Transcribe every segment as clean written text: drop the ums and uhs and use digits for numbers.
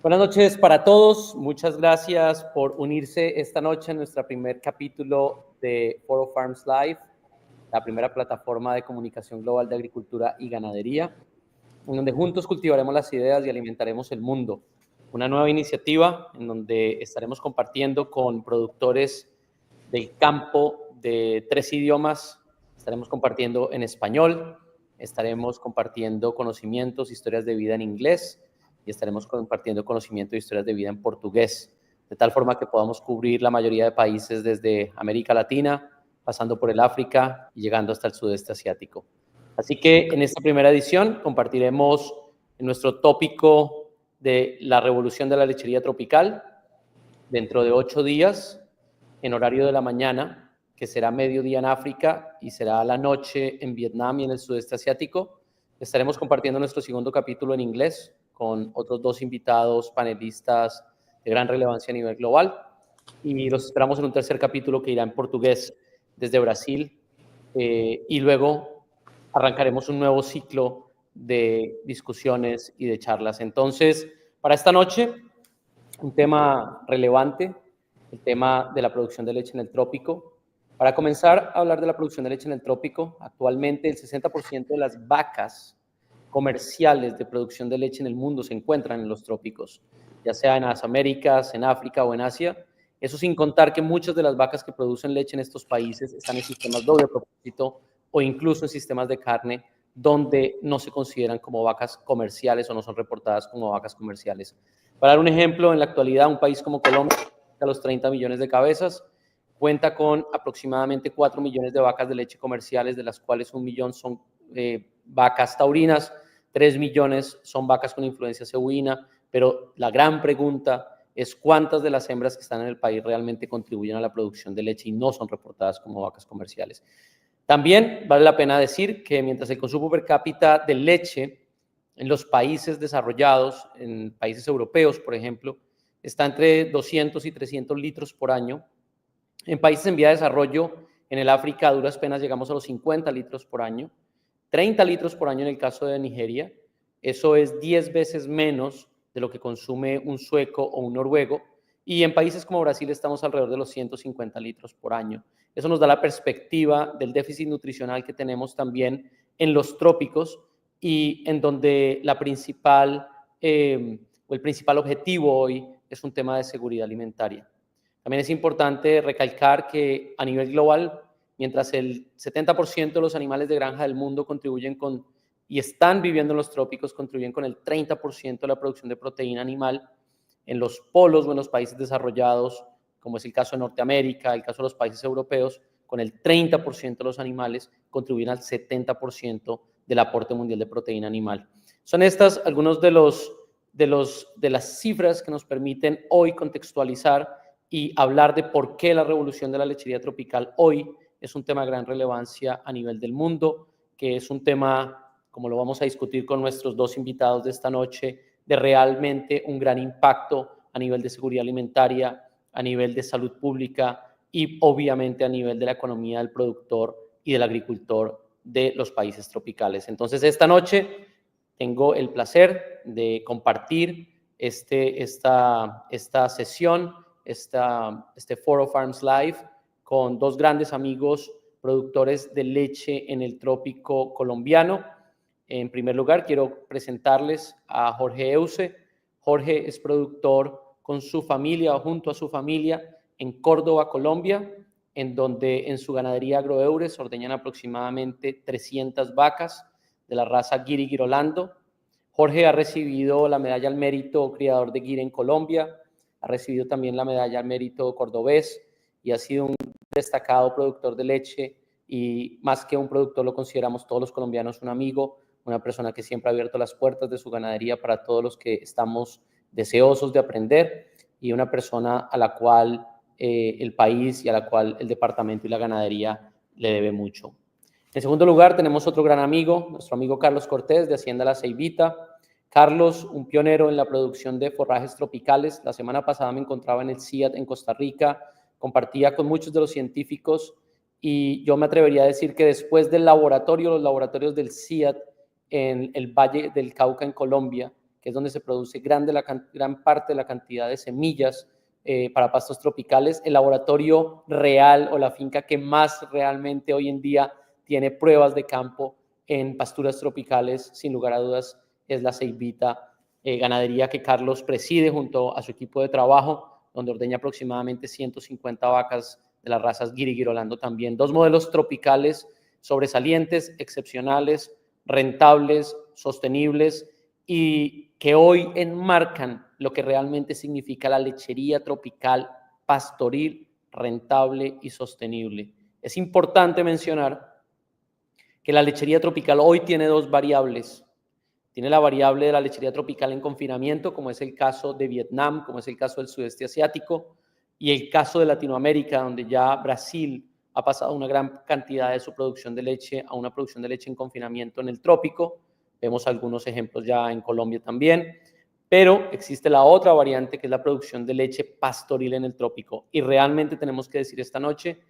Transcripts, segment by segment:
Buenas noches para todos. Muchas gracias por unirse esta noche en nuestro primer capítulo de Foro Farms Live, la primera plataforma de comunicación global de agricultura y ganadería, en donde juntos cultivaremos las ideas y alimentaremos el mundo. Una nueva iniciativa en donde estaremos compartiendo con productores del campo de 3 idiomas. Estaremos compartiendo en español, estaremos compartiendo conocimientos, historias de vida en inglés, y estaremos compartiendo conocimiento de historias de vida en portugués, de tal forma que podamos cubrir la mayoría de países desde América Latina, pasando por el África y llegando hasta el sudeste asiático. Así que en esta primera edición compartiremos nuestro tópico de la revolución de la lechería tropical dentro de 8 días, en horario de la mañana, que será mediodía en África y será la noche en Vietnam y en el sudeste asiático. Estaremos compartiendo nuestro segundo capítulo en inglés, con otros 2 invitados panelistas de gran relevancia a nivel global, y los esperamos en un tercer capítulo que irá en portugués desde Brasil, y luego arrancaremos un nuevo ciclo de discusiones y de charlas. Entonces, para esta noche, un tema relevante, el tema de la producción de leche en el trópico. Para comenzar a hablar de la producción de leche en el trópico, actualmente el 60% de las vacas comerciales de producción de leche en el mundo se encuentran en los trópicos, ya sea en las Américas, en África o en Asia. Eso sin contar que muchas de las vacas que producen leche en estos países están en sistemas doble propósito o incluso en sistemas de carne donde no se consideran como vacas comerciales o no son reportadas como vacas comerciales. Para dar un ejemplo, en la actualidad un país como Colombia, a los 30 millones de cabezas, cuenta con aproximadamente 4 millones de vacas de leche comerciales, de las cuales 1 millón son vacas taurinas, 3 millones son vacas con influencia cebuina, pero la gran pregunta es cuántas de las hembras que están en el país realmente contribuyen a la producción de leche y no son reportadas como vacas comerciales. También vale la pena decir que mientras el consumo per cápita de leche en los países desarrollados, en países europeos, por ejemplo, está entre 200 y 300 litros por año, en países en vía de desarrollo, en el África, a duras penas llegamos a los 50 litros por año, 30 litros por año en el caso de Nigeria. Eso es 10 veces menos de lo que consume un sueco o un noruego. Y en países como Brasil estamos alrededor de los 150 litros por año. Eso nos da la perspectiva del déficit nutricional que tenemos también en los trópicos y en donde el principal objetivo hoy es un tema de seguridad alimentaria. También es importante recalcar que a nivel global, mientras el 70% de los animales de granja del mundo contribuyen con y están viviendo en los trópicos, contribuyen con el 30% de la producción de proteína animal, en los polos o en los países desarrollados, como es el caso de Norteamérica, el caso de los países europeos, con el 30% de los animales contribuyen al 70% del aporte mundial de proteína animal. Son estas algunos de las cifras que nos permiten hoy contextualizar y hablar de por qué la revolución de la lechería tropical hoy es un tema de gran relevancia a nivel del mundo, que es un tema, como lo vamos a discutir con nuestros 2 invitados de esta noche, de realmente un gran impacto a nivel de seguridad alimentaria, a nivel de salud pública y obviamente a nivel de la economía del productor y del agricultor de los países tropicales. Entonces, esta noche tengo el placer de compartir esta sesión, este Foro Farms Live, con 2 grandes amigos productores de leche en el trópico colombiano. En primer lugar, quiero presentarles a Jorge Euse. Jorge es productor con su familia o junto a su familia en Córdoba, Colombia, en donde en su ganadería Agroeures ordeñan aproximadamente 300 vacas de la raza Guiri Girolando. Jorge ha recibido la medalla al mérito criador de Guiri en Colombia, ha recibido también la medalla al mérito cordobés y ha sido un destacado productor de leche y más que un productor lo consideramos todos los colombianos un amigo, una persona que siempre ha abierto las puertas de su ganadería para todos los que estamos deseosos de aprender y una persona a la cual el país y a la cual el departamento y la ganadería le debe mucho. En segundo lugar, tenemos otro gran amigo, nuestro amigo Carlos Cortés, de Hacienda La Ceibita. Carlos, un pionero en la producción de forrajes tropicales. La semana pasada me encontraba en el CIAT en Costa Rica, compartía con muchos de los científicos y yo me atrevería a decir que después del laboratorio, los laboratorios del CIAT en el Valle del Cauca en Colombia, que es donde se produce gran parte de la cantidad de semillas para pastos tropicales. El laboratorio real o la finca que más realmente hoy en día tiene pruebas de campo en pasturas tropicales, sin lugar a dudas, es la Ceibita ganadería que Carlos preside junto a su equipo de trabajo, donde ordeña aproximadamente 150 vacas de las razas Guiri y Girolando también. 2 modelos tropicales sobresalientes, excepcionales, rentables, sostenibles y que hoy enmarcan lo que realmente significa la lechería tropical pastoril, rentable y sostenible. Es importante mencionar que la lechería tropical hoy tiene 2 variables. Tiene la variable de la lechería tropical en confinamiento, como es el caso de Vietnam, como es el caso del sudeste asiático, y el caso de Latinoamérica, donde ya Brasil ha pasado una gran cantidad de su producción de leche a una producción de leche en confinamiento en el trópico. Vemos algunos ejemplos ya en Colombia también, pero existe la otra variante que es la producción de leche pastoril en el trópico. Y realmente tenemos que decir esta noche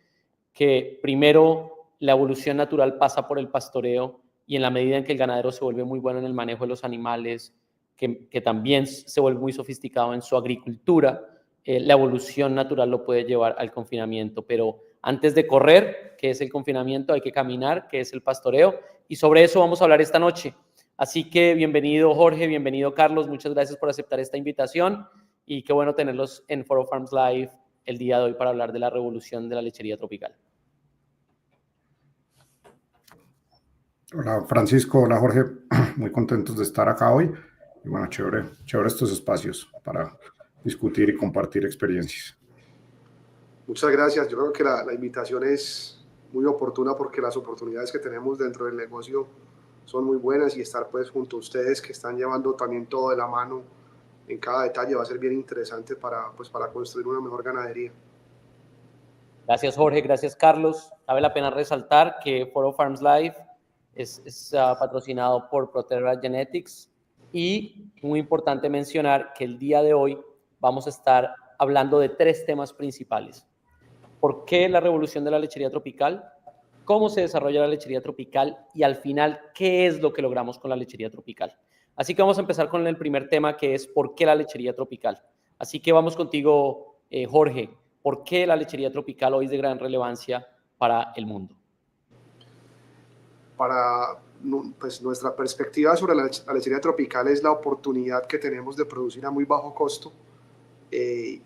que primero la evolución natural pasa por el pastoreo, y en la medida en que el ganadero se vuelve muy bueno en el manejo de los animales, que también se vuelve muy sofisticado en su agricultura, la evolución natural lo puede llevar al confinamiento. Pero antes de correr, que es el confinamiento, hay que caminar, que es el pastoreo, y sobre eso vamos a hablar esta noche. Así que bienvenido Jorge, bienvenido Carlos, muchas gracias por aceptar esta invitación y qué bueno tenerlos en Foro Farms Live el día de hoy para hablar de la revolución de la lechería tropical. Hola Francisco, hola Jorge, muy contentos de estar acá hoy y bueno, chévere estos espacios para discutir y compartir experiencias. Muchas gracias, yo creo que la invitación es muy oportuna porque las oportunidades que tenemos dentro del negocio son muy buenas y estar pues junto a ustedes que están llevando también todo de la mano en cada detalle va a ser bien interesante para construir una mejor ganadería. Gracias Jorge, gracias Carlos. Vale la pena resaltar que Foro Farms Live es patrocinado por Proterra Genetics y muy importante mencionar que el día de hoy vamos a estar hablando de 3 temas principales. ¿Por qué la revolución de la lechería tropical? ¿Cómo se desarrolla la lechería tropical? Y al final, ¿qué es lo que logramos con la lechería tropical? Así que vamos a empezar con el primer tema, que es ¿por qué la lechería tropical? Así que vamos contigo, Jorge. ¿Por qué la lechería tropical hoy es de gran relevancia para el mundo? Pues nuestra perspectiva sobre la lechería tropical es la oportunidad que tenemos de producir a muy bajo costo y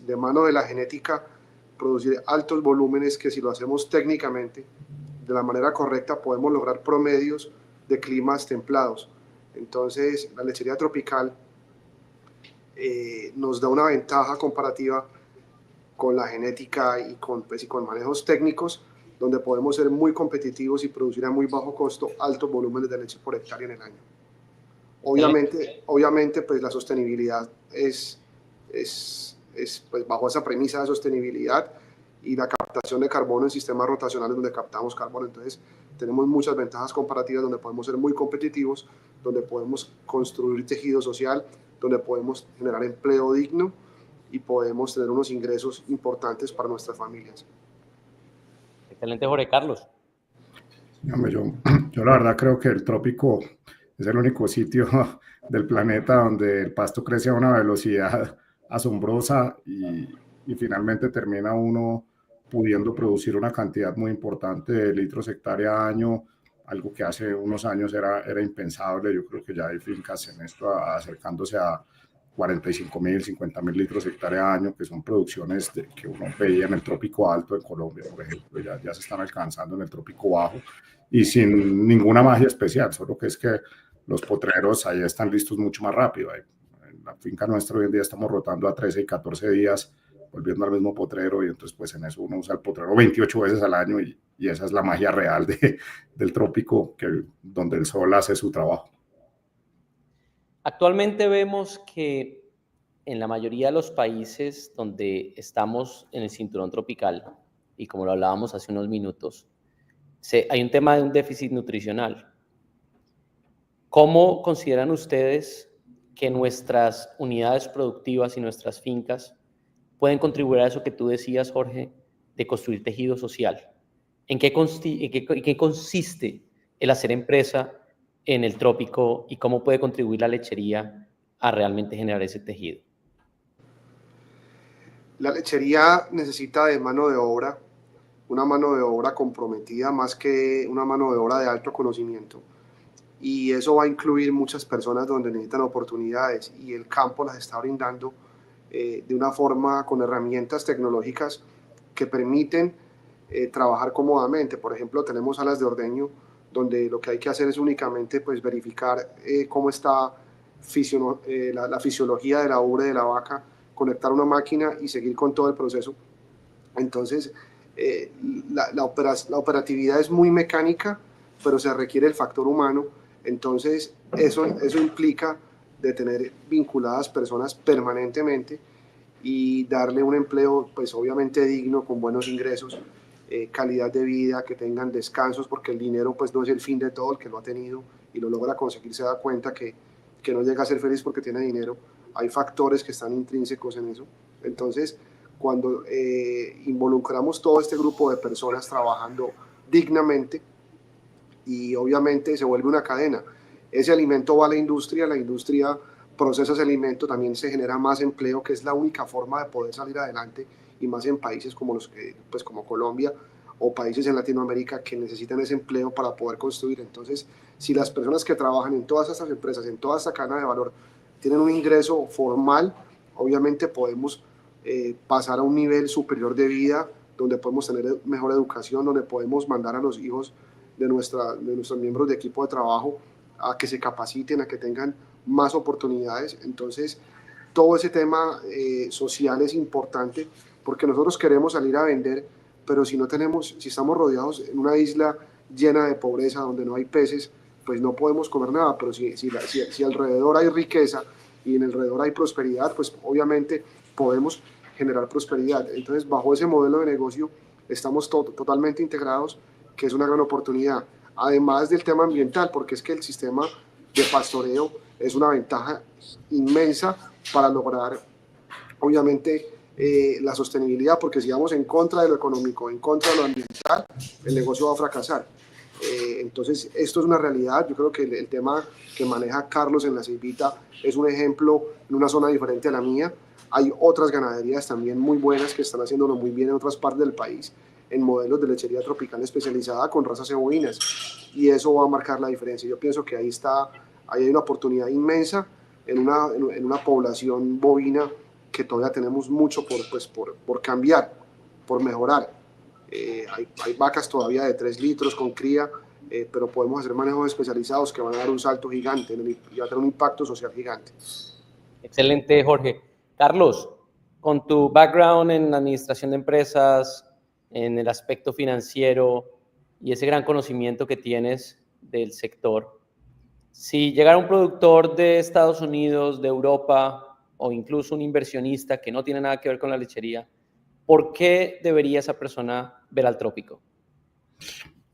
de mano de la genética producir altos volúmenes que si lo hacemos técnicamente de la manera correcta podemos lograr promedios de climas templados. Entonces la lechería tropical nos da una ventaja comparativa con la genética y con manejos técnicos donde podemos ser muy competitivos y producir a muy bajo costo altos volúmenes de leche por hectárea en el año. Obviamente pues la sostenibilidad es pues bajo esa premisa de sostenibilidad y la captación de carbono en sistemas rotacionales donde captamos carbono. Entonces tenemos muchas ventajas comparativas donde podemos ser muy competitivos, donde podemos construir tejido social, donde podemos generar empleo digno y podemos tener unos ingresos importantes para nuestras familias. Excelente, Jorge. Carlos. Yo la verdad creo que el trópico es el único sitio del planeta donde el pasto crece a una velocidad asombrosa y finalmente termina uno pudiendo producir una cantidad muy importante de litros hectárea año, algo que hace unos años era impensable. Yo creo que ya hay fincas en esto acercándose a 45.000, 50.000 litros hectárea año, que son producciones que uno veía en el trópico alto de Colombia, por ejemplo, ya se están alcanzando en el trópico bajo y sin ninguna magia especial, solo que es que los potreros ahí están listos mucho más rápido. En la finca nuestra hoy en día estamos rotando a 13 y 14 días, volviendo al mismo potrero, y entonces pues en eso uno usa el potrero 28 veces al año y esa es la magia real del trópico, donde el sol hace su trabajo. Actualmente vemos que en la mayoría de los países donde estamos en el cinturón tropical, y como lo hablábamos hace unos minutos, hay un tema de un déficit nutricional. ¿Cómo consideran ustedes que nuestras unidades productivas y nuestras fincas pueden contribuir a eso que tú decías, Jorge, de construir tejido social? ¿En qué consiste el hacer empresa en el trópico y cómo puede contribuir la lechería a realmente generar ese tejido? La lechería necesita de mano de obra, una mano de obra comprometida más que una mano de obra de alto conocimiento. Y eso va a incluir muchas personas donde necesitan oportunidades y el campo las está brindando de una forma con herramientas tecnológicas que permiten trabajar cómodamente. Por ejemplo, tenemos salas de ordeño donde lo que hay que hacer es únicamente pues, verificar cómo está la fisiología de la ubre de la vaca, conectar una máquina y seguir con todo el proceso. Entonces, la operatividad es muy mecánica, pero se requiere el factor humano. Entonces, eso implica de tener vinculadas personas permanentemente y darle un empleo, pues obviamente digno, con buenos ingresos, calidad de vida, que tengan descansos, porque el dinero pues no es el fin de todo. El que lo ha tenido y lo logra conseguir se da cuenta que no llega a ser feliz porque tiene dinero. Hay factores que están intrínsecos en eso. Entonces, cuando involucramos todo este grupo de personas trabajando dignamente, y obviamente se vuelve una cadena. Ese alimento va a la industria procesa ese alimento, también se genera más empleo, que es la única forma de poder salir adelante, y más en países como pues como Colombia o países en Latinoamérica que necesitan ese empleo para poder construir. Entonces, si las personas que trabajan en todas estas empresas, en toda esta cadena de valor, tienen un ingreso formal, obviamente podemos pasar a un nivel superior de vida, donde podemos tener mejor educación, donde podemos mandar a los hijos de nuestros miembros de equipo de trabajo a que se capaciten, a que tengan más oportunidades. Entonces, todo ese tema social es importante, porque nosotros queremos salir a vender, pero si estamos rodeados en una isla llena de pobreza, donde no hay peces, pues no podemos comer nada. Pero si alrededor hay riqueza y en alrededor hay prosperidad, pues obviamente podemos generar prosperidad. Entonces, bajo ese modelo de negocio estamos totalmente integrados, que es una gran oportunidad. Además del tema ambiental, porque es que el sistema de pastoreo es una ventaja inmensa para lograr, obviamente, la sostenibilidad, porque si vamos en contra de lo económico, en contra de lo ambiental, el negocio va a fracasar. Entonces, esto es una realidad. Yo creo que el tema que maneja Carlos en La Ceibita es un ejemplo en una zona diferente a la mía. Hay otras ganaderías también muy buenas que están haciéndolo muy bien en otras partes del país, en modelos de lechería tropical especializada con razas cebuinas, y eso va a marcar la diferencia. Yo pienso que ahí hay una oportunidad inmensa en una población bovina que todavía tenemos mucho por cambiar, por mejorar. Hay vacas todavía de 3 litros con cría, pero podemos hacer manejos especializados que van a dar un salto gigante y va a tener un impacto social gigante. Excelente, Jorge. Carlos, con tu background en la administración de empresas, en el aspecto financiero y ese gran conocimiento que tienes del sector, si llegara un productor de Estados Unidos, de Europa, o incluso un inversionista que no tiene nada que ver con la lechería, ¿por qué debería esa persona ver al trópico?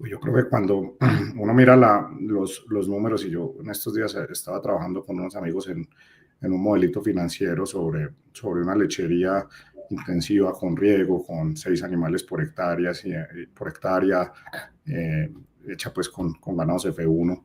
Yo creo que cuando uno mira los números, y yo en estos días estaba trabajando con unos amigos en un modelito financiero sobre una lechería intensiva con riego, con 6 animales por hectárea, hecha pues con ganados F1,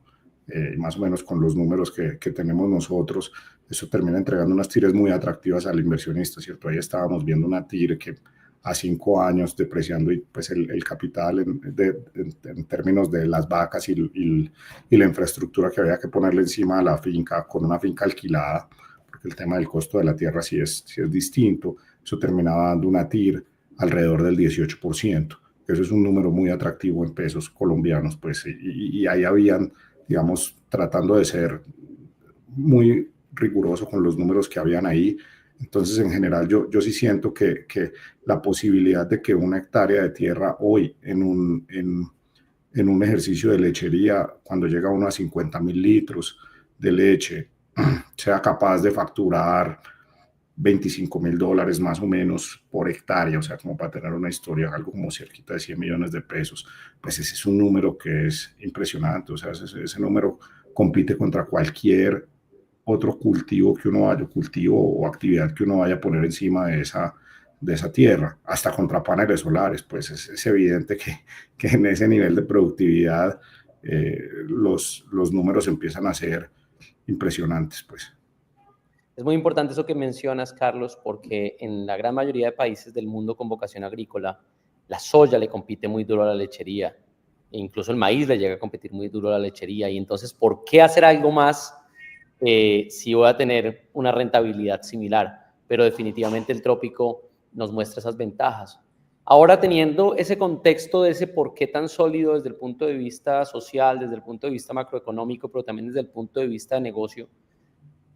más o menos con los números que tenemos nosotros. Eso termina entregando unas tires muy atractivas al inversionista, ¿cierto? Ahí estábamos viendo una tire que a 5 años depreciando y pues el capital en términos de las vacas y la infraestructura que había que ponerle encima a la finca, con una finca alquilada, porque el tema del costo de la tierra sí es distinto. Eso terminaba dando una TIR alrededor del 18%. Eso es un número muy atractivo en pesos colombianos, pues, y ahí habían, digamos, tratando de ser muy riguroso con los números que habían ahí. Entonces, en general, yo sí siento que la posibilidad de que una hectárea de tierra hoy en un ejercicio de lechería, cuando llega uno a 50.000 litros de leche, sea capaz de facturar $25,000 más o menos por hectárea, o sea, como para tener una historia, algo como cerquita de 100 millones de pesos, pues ese es un número que es impresionante. O sea, ese número compite contra cualquier otro cultivo o actividad que uno vaya a poner encima de esa tierra, hasta contra paneles solares. Pues es evidente que en ese nivel de productividad los números empiezan a ser impresionantes, pues. Es muy importante eso que mencionas, Carlos, porque en la gran mayoría de países del mundo con vocación agrícola, la soya le compite muy duro a la lechería, e incluso el maíz le llega a competir muy duro a la lechería, y entonces, ¿por qué hacer algo más si voy a tener una rentabilidad similar? Pero definitivamente el trópico nos muestra esas ventajas. Ahora, teniendo ese contexto de ese por qué tan sólido desde el punto de vista social, desde el punto de vista macroeconómico, pero también desde el punto de vista de negocio,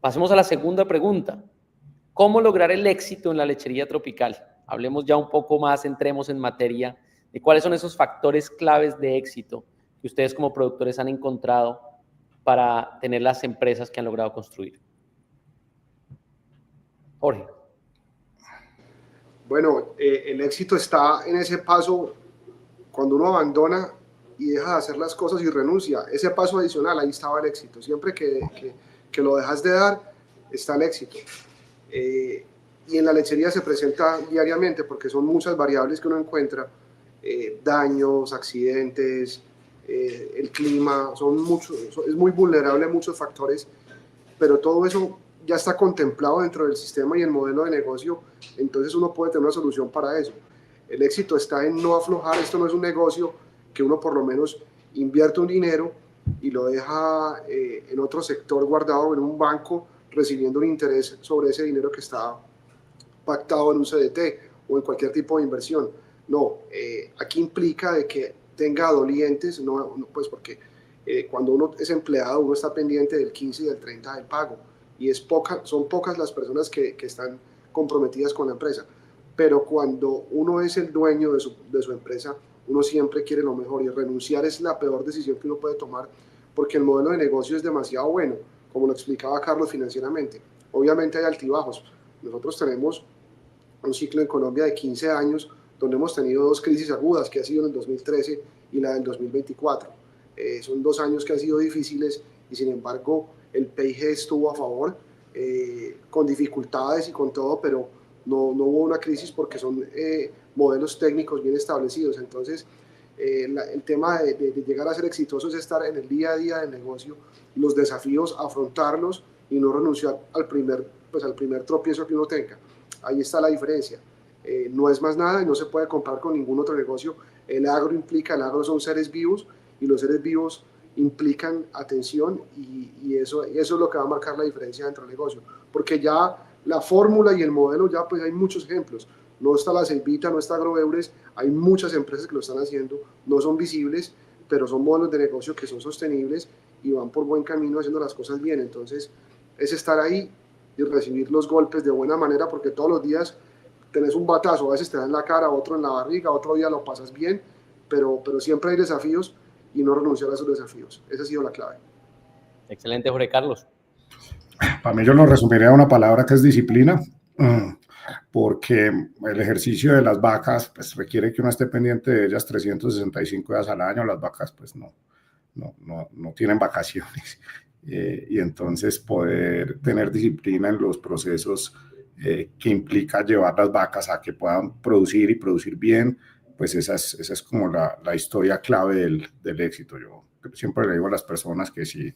pasemos a la segunda pregunta. ¿Cómo lograr el éxito en la lechería tropical? Hablemos ya un poco más, entremos en materia de cuáles son esos factores claves de éxito que ustedes como productores han encontrado para tener las empresas que han logrado construir. Jorge. Bueno, el éxito está en ese paso cuando uno abandona y deja de hacer las cosas y renuncia. Ese paso adicional, ahí estaba el éxito. Siempre que lo dejas de dar, está el éxito. Y en la lechería se presenta diariamente porque son muchas variables que uno encuentra, daños, accidentes, el clima, es muy vulnerable a muchos factores, pero todo eso ya está contemplado dentro del sistema y el modelo de negocio, entonces uno puede tener una solución para eso. El éxito está en no aflojar. Esto no es un negocio que uno por lo menos invierte un dinero y lo deja en otro sector guardado en un banco recibiendo un interés sobre ese dinero que está pactado en un CDT o en cualquier tipo de inversión. No, aquí implica de que tenga dolientes, pues porque cuando uno es empleado uno está pendiente del 15 y del 30 del pago y son pocas las personas que están comprometidas con la empresa, pero cuando uno es el dueño de su empresa, uno siempre quiere lo mejor, y renunciar es la peor decisión que uno puede tomar porque el modelo de negocio es demasiado bueno, como lo explicaba Carlos, financieramente. Obviamente hay altibajos. Nosotros tenemos un ciclo en Colombia de 15 años donde hemos tenido dos crisis agudas, que ha sido en el 2013 y la del 2024. Son 2 años que han sido difíciles y sin embargo el PIG estuvo a favor, con dificultades y con todo, pero no hubo una crisis porque son modelos técnicos bien establecidos. Entonces, el tema de llegar a ser exitoso es estar en el día a día del negocio, los desafíos, afrontarlos y no renunciar al primer tropiezo que uno tenga. Ahí está la diferencia. No es más nada y no se puede comparar con ningún otro negocio. El agro son seres vivos y los seres vivos implican atención y eso es lo que va a marcar la diferencia dentro del negocio. Porque ya la fórmula y el modelo, ya pues hay muchos ejemplos. No está La Ceibita, no está Agroeures, hay muchas empresas que lo están haciendo, no son visibles, pero son modelos de negocio que son sostenibles y van por buen camino haciendo las cosas bien. Entonces, es estar ahí y recibir los golpes de buena manera, porque todos los días tenés un batazo, a veces te da en la cara, otro en la barriga, otro día lo pasas bien, pero siempre hay desafíos y no renunciar a esos desafíos. Esa ha sido la clave. Excelente, Jorge Carlos. Para mí yo lo resumiría en una palabra que es disciplina, porque el ejercicio de las vacas pues, requiere que uno esté pendiente de ellas 365 días al año. Las vacas pues no tienen vacaciones. Y entonces poder tener disciplina en los procesos que implica llevar las vacas a que puedan producir y producir bien, pues esa es como la historia clave del éxito. Yo siempre le digo a las personas que si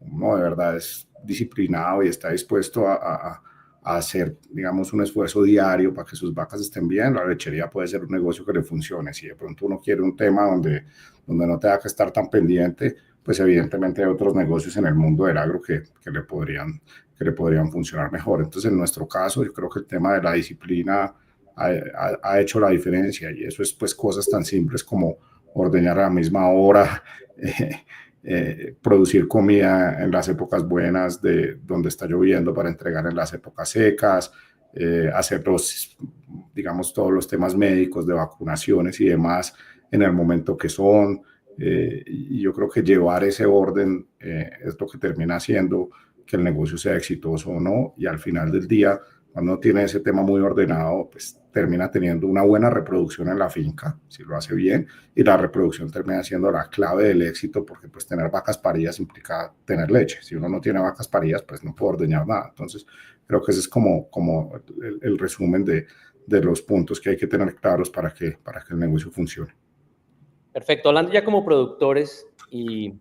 uno de verdad es disciplinado y está dispuesto a hacer, digamos, un esfuerzo diario para que sus vacas estén bien, la lechería puede ser un negocio que le funcione. Si de pronto uno quiere un tema donde no tenga que estar tan pendiente, pues evidentemente hay otros negocios en el mundo del agro que le podrían funcionar mejor. Entonces, en nuestro caso, yo creo que el tema de la disciplina ha hecho la diferencia, y eso es pues cosas tan simples como ordeñar a la misma hora, producir comida en las épocas buenas de donde está lloviendo para entregar en las épocas secas, hacer digamos, todos los temas médicos de vacunaciones y demás en el momento que son. Y yo creo que llevar ese orden es lo que termina haciendo que el negocio sea exitoso o no, y al final del día, cuando uno tiene ese tema muy ordenado, pues termina teniendo una buena reproducción en la finca, si lo hace bien, y la reproducción termina siendo la clave del éxito, porque pues tener vacas paridas implica tener leche. Si uno no tiene vacas paridas, pues no puede ordeñar nada. Entonces, creo que ese es como el resumen de los puntos que hay que tener claros para que el negocio funcione. Perfecto. Hablando ya como productores y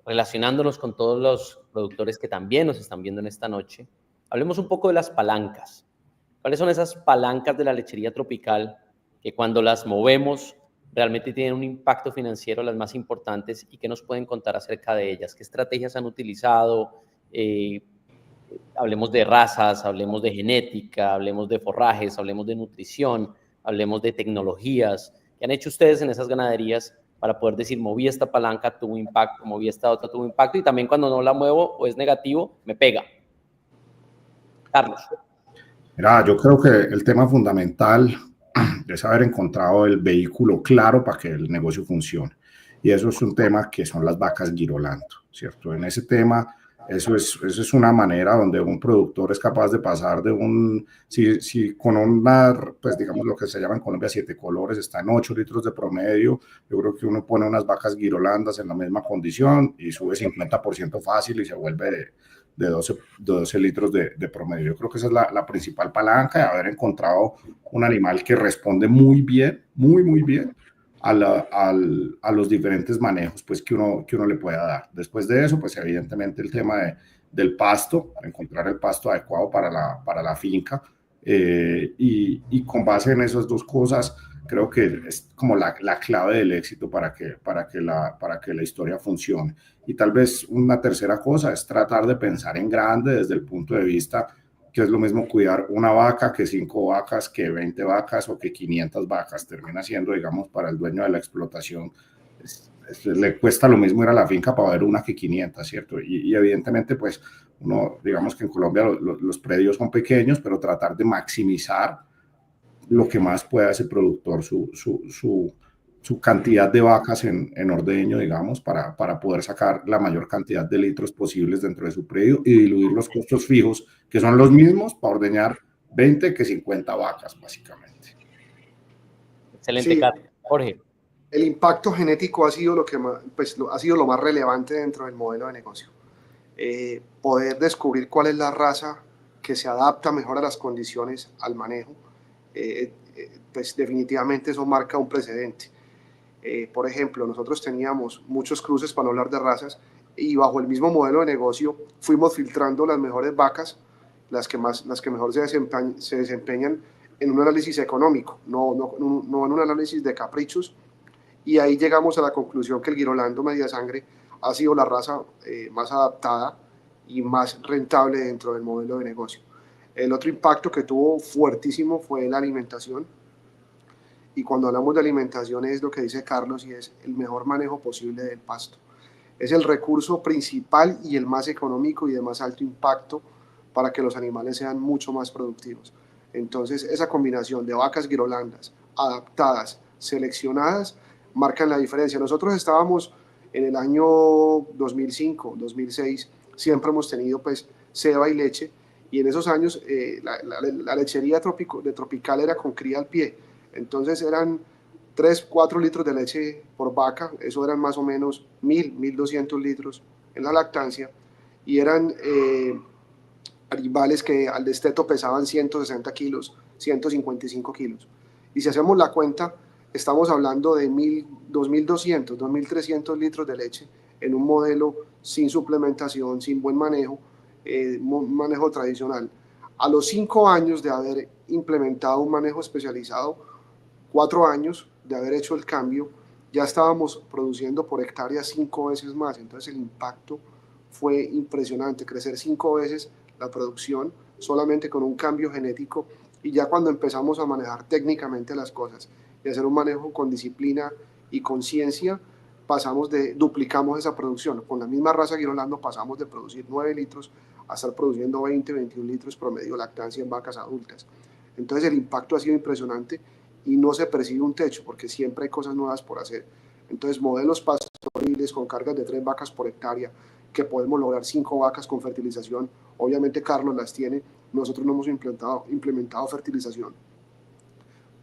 relacionándonos con todos los productores que también nos están viendo en esta noche, hablemos un poco de las palancas. ¿Cuáles son esas palancas de la lechería tropical que cuando las movemos realmente tienen un impacto financiero, las más importantes, y qué nos pueden contar acerca de ellas? ¿Qué estrategias han utilizado? Hablemos de razas, hablemos de genética, hablemos de forrajes, hablemos de nutrición, hablemos de tecnologías. ¿Qué han hecho ustedes en esas ganaderías para poder decir, moví esta palanca, tuvo impacto, moví esta otra, tuvo impacto, y también cuando no la muevo o es negativo, me pega? Carlos. Mira, yo creo que el tema fundamental es haber encontrado el vehículo claro para que el negocio funcione. Y eso es un tema que son las vacas Girolando, ¿cierto? En ese tema, eso es una manera donde un productor es capaz de pasar de si con una, pues digamos lo que se llama en Colombia 7 colores, está en 8 litros de promedio, yo creo que uno pone unas vacas Girolandas en la misma condición y sube 50% fácil y se vuelve de 12 litros de promedio. Yo creo que esa es la principal palanca, de haber encontrado un animal que responde muy bien, muy bien a los diferentes manejos pues, que uno le pueda dar. Después de eso, pues evidentemente el tema del pasto, encontrar el pasto adecuado para la finca, y con base en esas dos cosas, creo que es como la clave del éxito para que la historia funcione. Y tal vez una tercera cosa es tratar de pensar en grande desde el punto de vista que es lo mismo cuidar una vaca que 5 vacas, que 20 vacas o que 500 vacas. Termina siendo, digamos, para el dueño de la explotación, le cuesta lo mismo ir a la finca para ver una que 500, ¿cierto? Y evidentemente, pues, uno, digamos que en Colombia los predios son pequeños, pero tratar de maximizar lo que más pueda ese productor, su cantidad de vacas en ordeño, digamos, para poder sacar la mayor cantidad de litros posibles dentro de su predio y diluir los costos fijos, que son los mismos para ordeñar 20 que 50 vacas, básicamente. Excelente, Sí, Carlos. Jorge. el impacto genético ha sido ha sido lo más relevante dentro del modelo de negocio. Poder descubrir cuál es la raza que se adapta mejor a las condiciones, al manejo, pues definitivamente eso marca un precedente. Por ejemplo, nosotros teníamos muchos cruces, para no hablar de razas, y bajo el mismo modelo de negocio fuimos filtrando las mejores vacas, las que mejor se desempeñan en un análisis económico, no en un análisis de caprichos, y ahí llegamos a la conclusión que el Girolando Media Sangre ha sido la raza más adaptada y más rentable dentro del modelo de negocio. El otro impacto que tuvo fuertísimo fue la alimentación. Y cuando hablamos de alimentación es lo que dice Carlos, y es el mejor manejo posible del pasto. Es el recurso principal y el más económico y de más alto impacto para que los animales sean mucho más productivos. Entonces, esa combinación de vacas girolandas, adaptadas, seleccionadas, marcan la diferencia. Nosotros estábamos en el año 2005, 2006, siempre hemos tenido pues ceba y leche, y en esos años la lechería de Tropical era con cría al pie. Entonces eran 3, 4 litros de leche por vaca, eso eran más o menos 1.200 litros en la lactancia, y eran animales que al desteto pesaban 160 kilos, 155 kilos. Y si hacemos la cuenta, estamos hablando de 2.200, 2.300 litros de leche en un modelo sin suplementación, sin buen manejo, un manejo tradicional. A los 5 años de haber implementado un manejo especializado, 4 años de haber hecho el cambio, ya estábamos produciendo por hectárea 5 veces más. Entonces el impacto fue impresionante, crecer 5 veces la producción solamente con un cambio genético. Y ya cuando empezamos a manejar técnicamente las cosas y hacer un manejo con disciplina y conciencia, duplicamos esa producción. Con la misma raza Girolando pasamos de producir 9 litros a estar produciendo 20, 21 litros promedio lactancia en vacas adultas. Entonces el impacto ha sido impresionante y no se percibe un techo porque siempre hay cosas nuevas por hacer. Entonces modelos pastoriles con cargas de 3 vacas por hectárea, que podemos lograr 5 vacas con fertilización. Obviamente Carlos las tiene, nosotros no hemos implementado fertilización,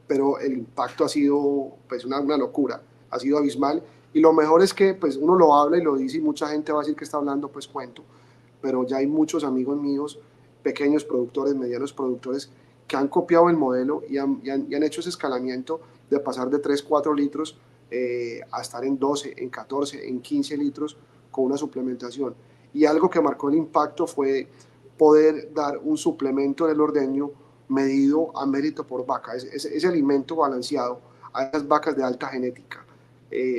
pero el impacto ha sido pues una locura, ha sido abismal. Y lo mejor es que pues uno lo habla y lo dice y mucha gente va a decir que está hablando pues cuento, pero ya hay muchos amigos míos, pequeños productores, medianos productores, que han copiado el modelo y han hecho ese escalamiento de pasar de 3, 4 litros a estar en 12, en 14, en 15 litros con una suplementación. Y algo que marcó el impacto fue poder dar un suplemento del ordeño medido a mérito por vaca, ese alimento balanceado a esas vacas de alta genética,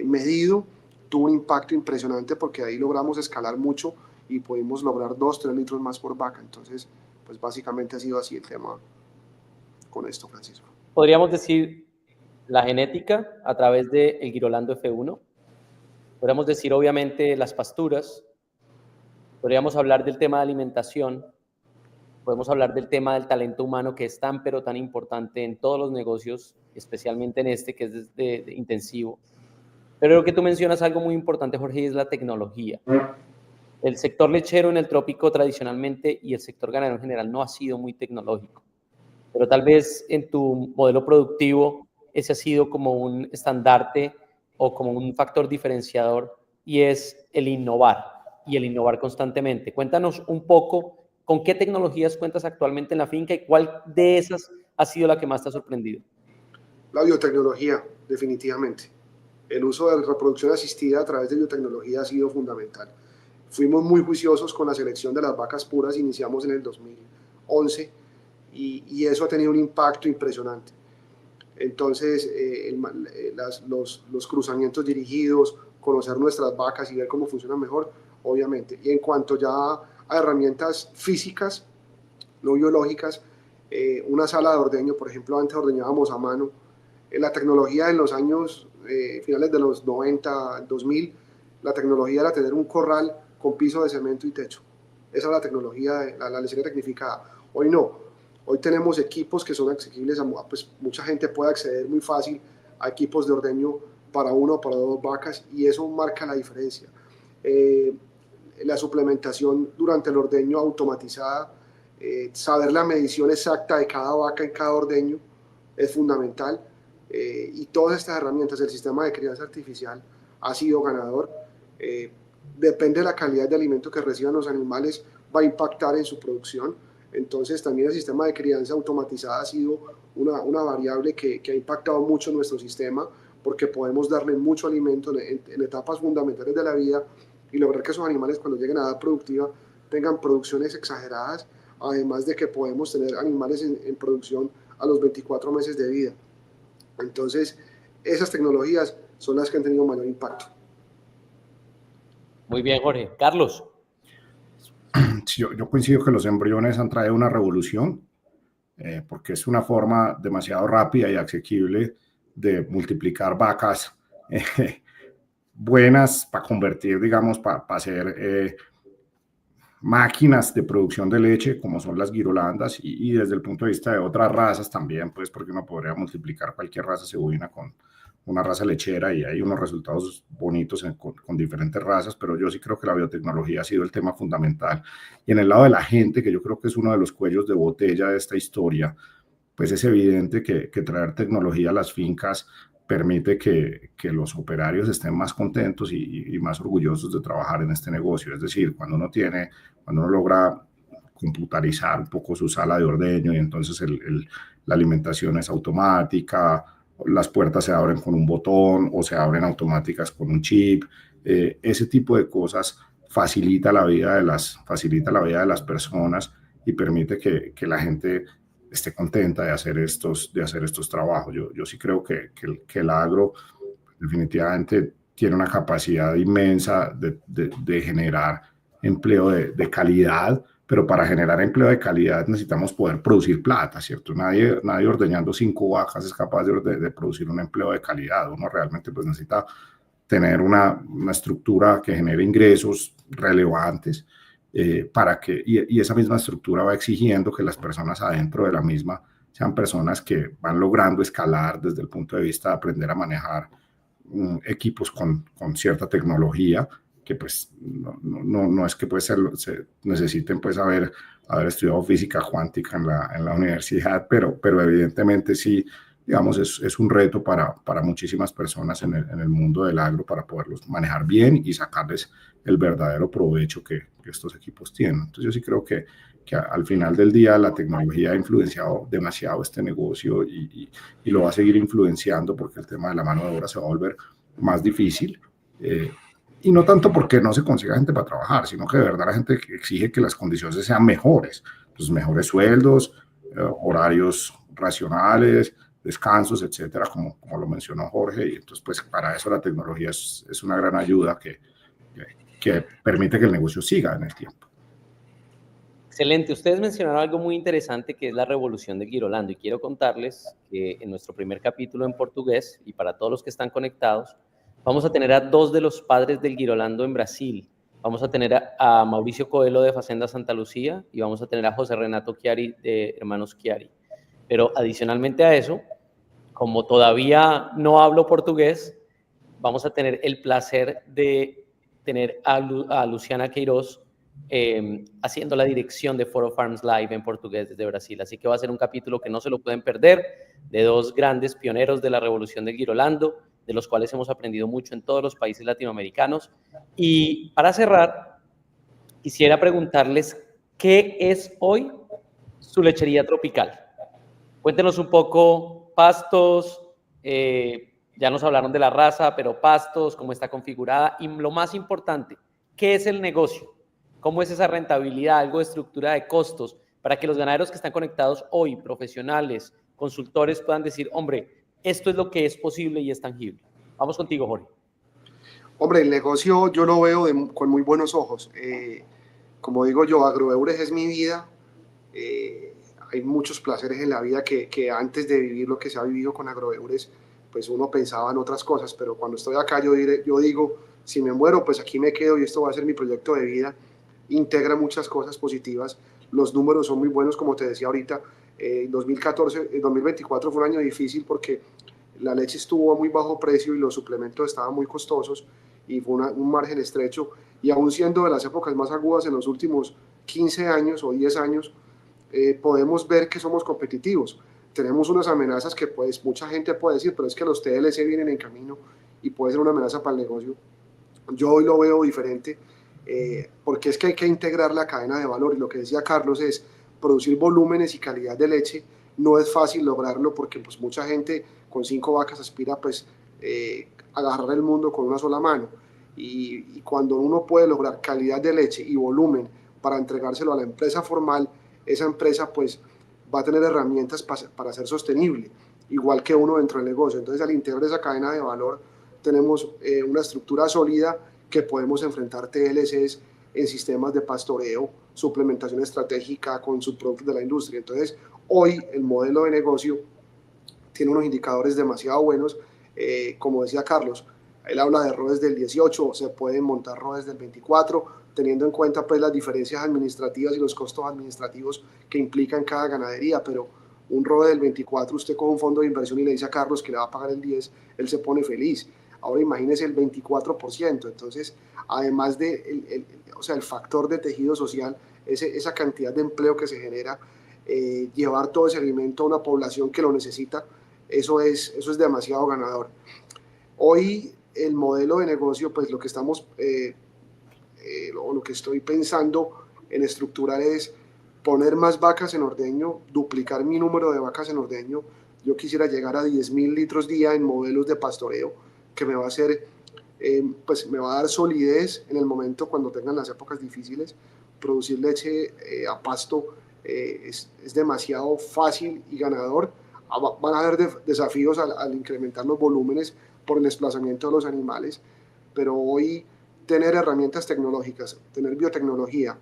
medido, tuvo un impacto impresionante porque ahí logramos escalar mucho y pudimos lograr 2-3 litros más por vaca. Entonces, pues básicamente ha sido así el tema con esto, Francisco. Podríamos decir la genética a través del Girolando F1, podríamos decir obviamente las pasturas, podríamos hablar del tema de alimentación, podemos hablar del tema del talento humano que es tan pero tan importante en todos los negocios, especialmente en este que es de intensivo. Pero lo que tú mencionas algo muy importante, Jorge, es la tecnología. El sector lechero en el trópico tradicionalmente y el sector ganadero en general no ha sido muy tecnológico, pero tal vez en tu modelo productivo ese ha sido como un estandarte o como un factor diferenciador y es el innovar y el innovar constantemente. Cuéntanos un poco con qué tecnologías cuentas actualmente en la finca y cuál de esas ha sido la que más te ha sorprendido. La biotecnología, definitivamente. El uso de la reproducción asistida a través de biotecnología ha sido fundamental. Fuimos muy juiciosos con la selección de las vacas puras, iniciamos en el 2011 y eso ha tenido un impacto impresionante. Entonces, los cruzamientos dirigidos, conocer nuestras vacas y ver cómo funcionan mejor, obviamente. Y en cuanto ya a herramientas físicas, no biológicas, una sala de ordeño, por ejemplo, antes ordeñábamos a mano. La tecnología en los años finales de los 90, 2000, la tecnología era tener un corral con piso de cemento y techo. Esa es la tecnología, la lechería tecnificada. Hoy no. Hoy tenemos equipos que son accesibles, pues mucha gente puede acceder muy fácil a equipos de ordeño para 1 o para 2 vacas y eso marca la diferencia. La suplementación durante el ordeño automatizada, saber la medición exacta de cada vaca en cada ordeño es fundamental. Y todas estas herramientas, el sistema de crianza artificial ha sido ganador. Depende de la calidad de alimento que reciban los animales, va a impactar en su producción. Entonces también el sistema de crianza automatizada ha sido una variable que ha impactado mucho en nuestro sistema porque podemos darle mucho alimento en etapas fundamentales de la vida y lograr que esos animales cuando lleguen a edad productiva tengan producciones exageradas, además de que podemos tener animales en producción a los 24 meses de vida. Entonces, esas tecnologías son las que han tenido mayor impacto. Muy bien, Jorge. Carlos. Yo coincido que los embriones han traído una revolución porque es una forma demasiado rápida y asequible de multiplicar vacas buenas para convertir, digamos, para hacer máquinas de producción de leche como son las girolandas y desde el punto de vista de otras razas también, pues porque uno podría multiplicar cualquier raza cebovina con una raza lechera y hay unos resultados bonitos con diferentes razas, pero yo sí creo que la biotecnología ha sido el tema fundamental. Y en el lado de la gente, que yo creo que es uno de los cuellos de botella de esta historia, pues es evidente que traer tecnología a las fincas permite que los operarios estén más contentos y más orgullosos de trabajar en este negocio. Es decir, cuando uno logra computarizar un poco su sala de ordeño y entonces la alimentación es automática, las puertas se abren con un botón o se abren automáticas con un chip, ese tipo de cosas facilita la vida de las personas y permite que la gente esté contenta de hacer estos trabajos. Yo sí creo que el agro definitivamente tiene una capacidad inmensa de generar empleo de calidad, pero para generar empleo de calidad necesitamos poder producir plata, ¿cierto? Nadie ordeñando 5 vacas es capaz de producir un empleo de calidad. Uno realmente pues necesita tener una estructura que genere ingresos relevantes y esa misma estructura va exigiendo que las personas adentro de la misma sean personas que van logrando escalar desde el punto de vista de aprender a manejar equipos con cierta tecnología, que pues no es que pues se necesiten pues haber estudiado física cuántica en la universidad, pero evidentemente sí, digamos, es un reto para muchísimas personas en el mundo del agro para poderlos manejar bien y sacarles el verdadero provecho que estos equipos tienen. Entonces yo sí creo que al final del día la tecnología ha influenciado demasiado este negocio y lo va a seguir influenciando porque el tema de la mano de obra se va a volver más difícil. Y no tanto porque no se consiga gente para trabajar, sino que de verdad la gente exige que las condiciones sean mejores, pues mejores sueldos, horarios racionales, descansos, etcétera, como lo mencionó Jorge. Y entonces, pues para eso la tecnología es una gran ayuda que permite que el negocio siga en el tiempo. Excelente. Ustedes mencionaron algo muy interesante que es la revolución de Girolando, y quiero contarles que en nuestro primer capítulo en portugués, y para todos los que están conectados, vamos a tener a 2 de los padres del Girolando en Brasil. Vamos a tener a Mauricio Coelho de Facenda Santa Lucía y vamos a tener a José Renato Chiari de Hermanos Chiari. Pero adicionalmente a eso, como todavía no hablo portugués, vamos a tener el placer de tener a Luciana Queiroz haciendo la dirección de Foro Farms Live en portugués desde Brasil. Así que va a ser un capítulo que no se lo pueden perder, de 2 grandes pioneros de la revolución de Girolando, de los cuales hemos aprendido mucho en todos los países latinoamericanos. Y para cerrar, quisiera preguntarles, ¿qué es hoy su lechería tropical? Cuéntenos un poco, pastos, ya nos hablaron de la raza, pero pastos, cómo está configurada, y lo más importante, ¿qué es el negocio? ¿Cómo es esa rentabilidad, algo de estructura de costos, para que los ganaderos que están conectados hoy, profesionales, consultores, puedan decir, hombre, esto es lo que es posible y es tangible? Vamos contigo, Jorge. Hombre, el negocio yo lo veo con muy buenos ojos. Como digo yo, Agroeures es mi vida. Hay muchos placeres en la vida que antes de vivir lo que se ha vivido con Agroeures, pues uno pensaba en otras cosas, pero cuando estoy acá yo digo, si me muero, pues aquí me quedo y esto va a ser mi proyecto de vida. Integra muchas cosas positivas, los números son muy buenos, como te decía ahorita. 2024 fue un año difícil porque la leche estuvo a muy bajo precio y los suplementos estaban muy costosos y fue un margen estrecho, y aún siendo de las épocas más agudas en los últimos 15 años o 10 años, podemos ver que somos competitivos. Tenemos unas amenazas que pues mucha gente puede decir, pero es que los TLC vienen en camino y puede ser una amenaza para el negocio. Yo hoy lo veo diferente, porque es que hay que integrar la cadena de valor, y lo que decía Carlos es producir volúmenes y calidad de leche. No es fácil lograrlo porque pues mucha gente con 5 vacas aspira pues agarrar el mundo con una sola mano, y cuando uno puede lograr calidad de leche y volumen para entregárselo a la empresa formal, esa empresa pues va a tener herramientas para ser sostenible, igual que uno dentro del negocio. Entonces, al integrar esa cadena de valor, tenemos una estructura sólida que podemos enfrentar TLCs en sistemas de pastoreo, suplementación estratégica con subproductos de la industria. Entonces, hoy el modelo de negocio tiene unos indicadores demasiado buenos. Como decía Carlos, él habla de ROEs del 18, se pueden montar ROEs del 24, teniendo en cuenta pues las diferencias administrativas y los costos administrativos que implican cada ganadería, pero un ROE del 24, usted con un fondo de inversión y le dice a Carlos que le va a pagar el 10, él se pone feliz. Ahora imagínese el 24%, entonces además de el factor de tejido social, esa cantidad de empleo que se genera, llevar todo ese alimento a una población que lo necesita, eso es demasiado ganador. Hoy el modelo de negocio, pues lo que estamos, lo que estoy pensando en estructurar es poner más vacas en ordeño, duplicar mi número de vacas en ordeño. Yo quisiera llegar a 10.000 litros día en modelos de pastoreo, que me va a hacer, pues me va a dar solidez en el momento cuando tengan las épocas difíciles. Producir leche a pasto es demasiado fácil y ganador. Van a haber desafíos al incrementar los volúmenes por el desplazamiento de los animales, pero hoy tener herramientas tecnológicas, tener biotecnología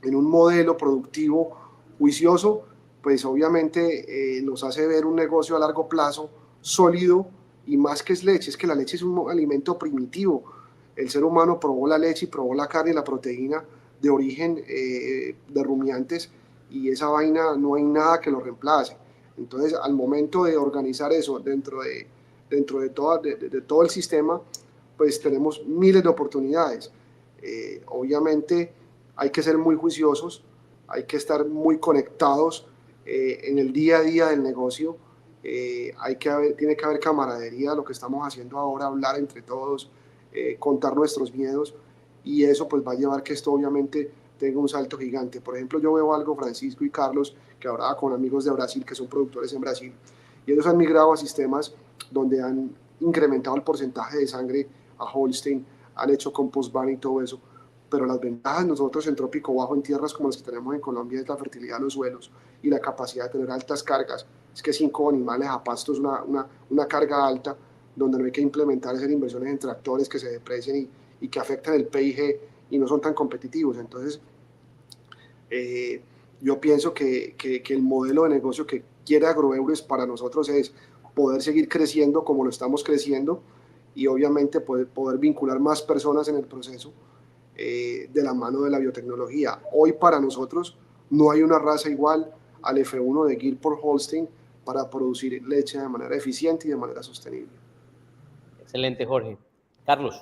en un modelo productivo juicioso, pues obviamente nos hace ver un negocio a largo plazo sólido. Y más que es leche, es que la leche es un alimento primitivo. El ser humano probó la leche y probó la carne y la proteína de origen de rumiantes, y esa vaina no hay nada que lo reemplace. Entonces, al momento de organizar eso dentro de todo el sistema, pues tenemos miles de oportunidades. Obviamente hay que ser muy juiciosos, hay que estar muy conectados en el día a día del negocio. Tiene que haber camaradería, lo que estamos haciendo ahora, hablar entre todos, contar nuestros miedos, y eso pues va a llevar que esto obviamente tenga un salto gigante. Por ejemplo, yo veo algo, Francisco y Carlos, que hablaba con amigos de Brasil que son productores en Brasil, y ellos han migrado a sistemas donde han incrementado el porcentaje de sangre a Holstein, han hecho compost ban y todo eso, pero las ventajas nosotros en trópico bajo, en tierras como las que tenemos en Colombia, es la fertilidad de los suelos y la capacidad de tener altas cargas. Es que 5 animales a pasto es una carga alta, donde no hay que implementar esas inversiones en tractores que se deprecien y que afectan el PIG y no son tan competitivos. Entonces, yo pienso que el modelo de negocio que quiere Agroeures para nosotros es poder seguir creciendo como lo estamos creciendo y obviamente poder vincular más personas en el proceso de la mano de la biotecnología. Hoy para nosotros no hay una raza igual al F1 de Guilford Holstein para producir leche de manera eficiente y de manera sostenible. Excelente, Jorge. Carlos.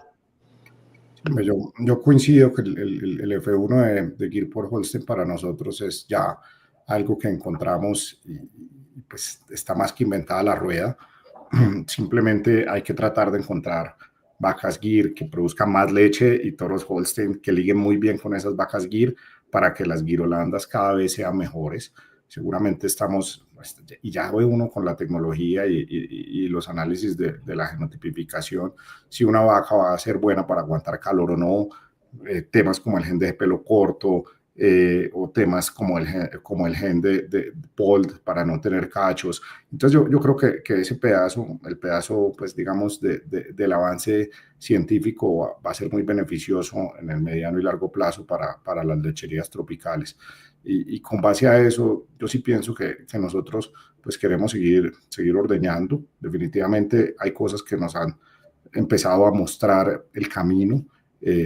Yo coincido que el F1 de Guilford Holstein para nosotros es ya algo que encontramos y pues está más que inventada la rueda. Simplemente hay que tratar de encontrar vacas Gyr que produzcan más leche y toros Holstein que liguen muy bien con esas vacas Gyr para que las Gyrolandas cada vez sean mejores. Seguramente estamos, y ya ve uno con la tecnología y los análisis de la genotipificación, si una vaca va a ser buena para aguantar calor o no, temas como el gen de pelo corto, o temas como el gen de POLD para no tener cachos. Entonces yo creo que ese pedazo, el pedazo, pues digamos, del avance científico va a ser muy beneficioso en el mediano y largo plazo para las lecherías tropicales. Y con base a eso, yo sí pienso que nosotros pues queremos seguir ordeñando. Definitivamente hay cosas que nos han empezado a mostrar el camino.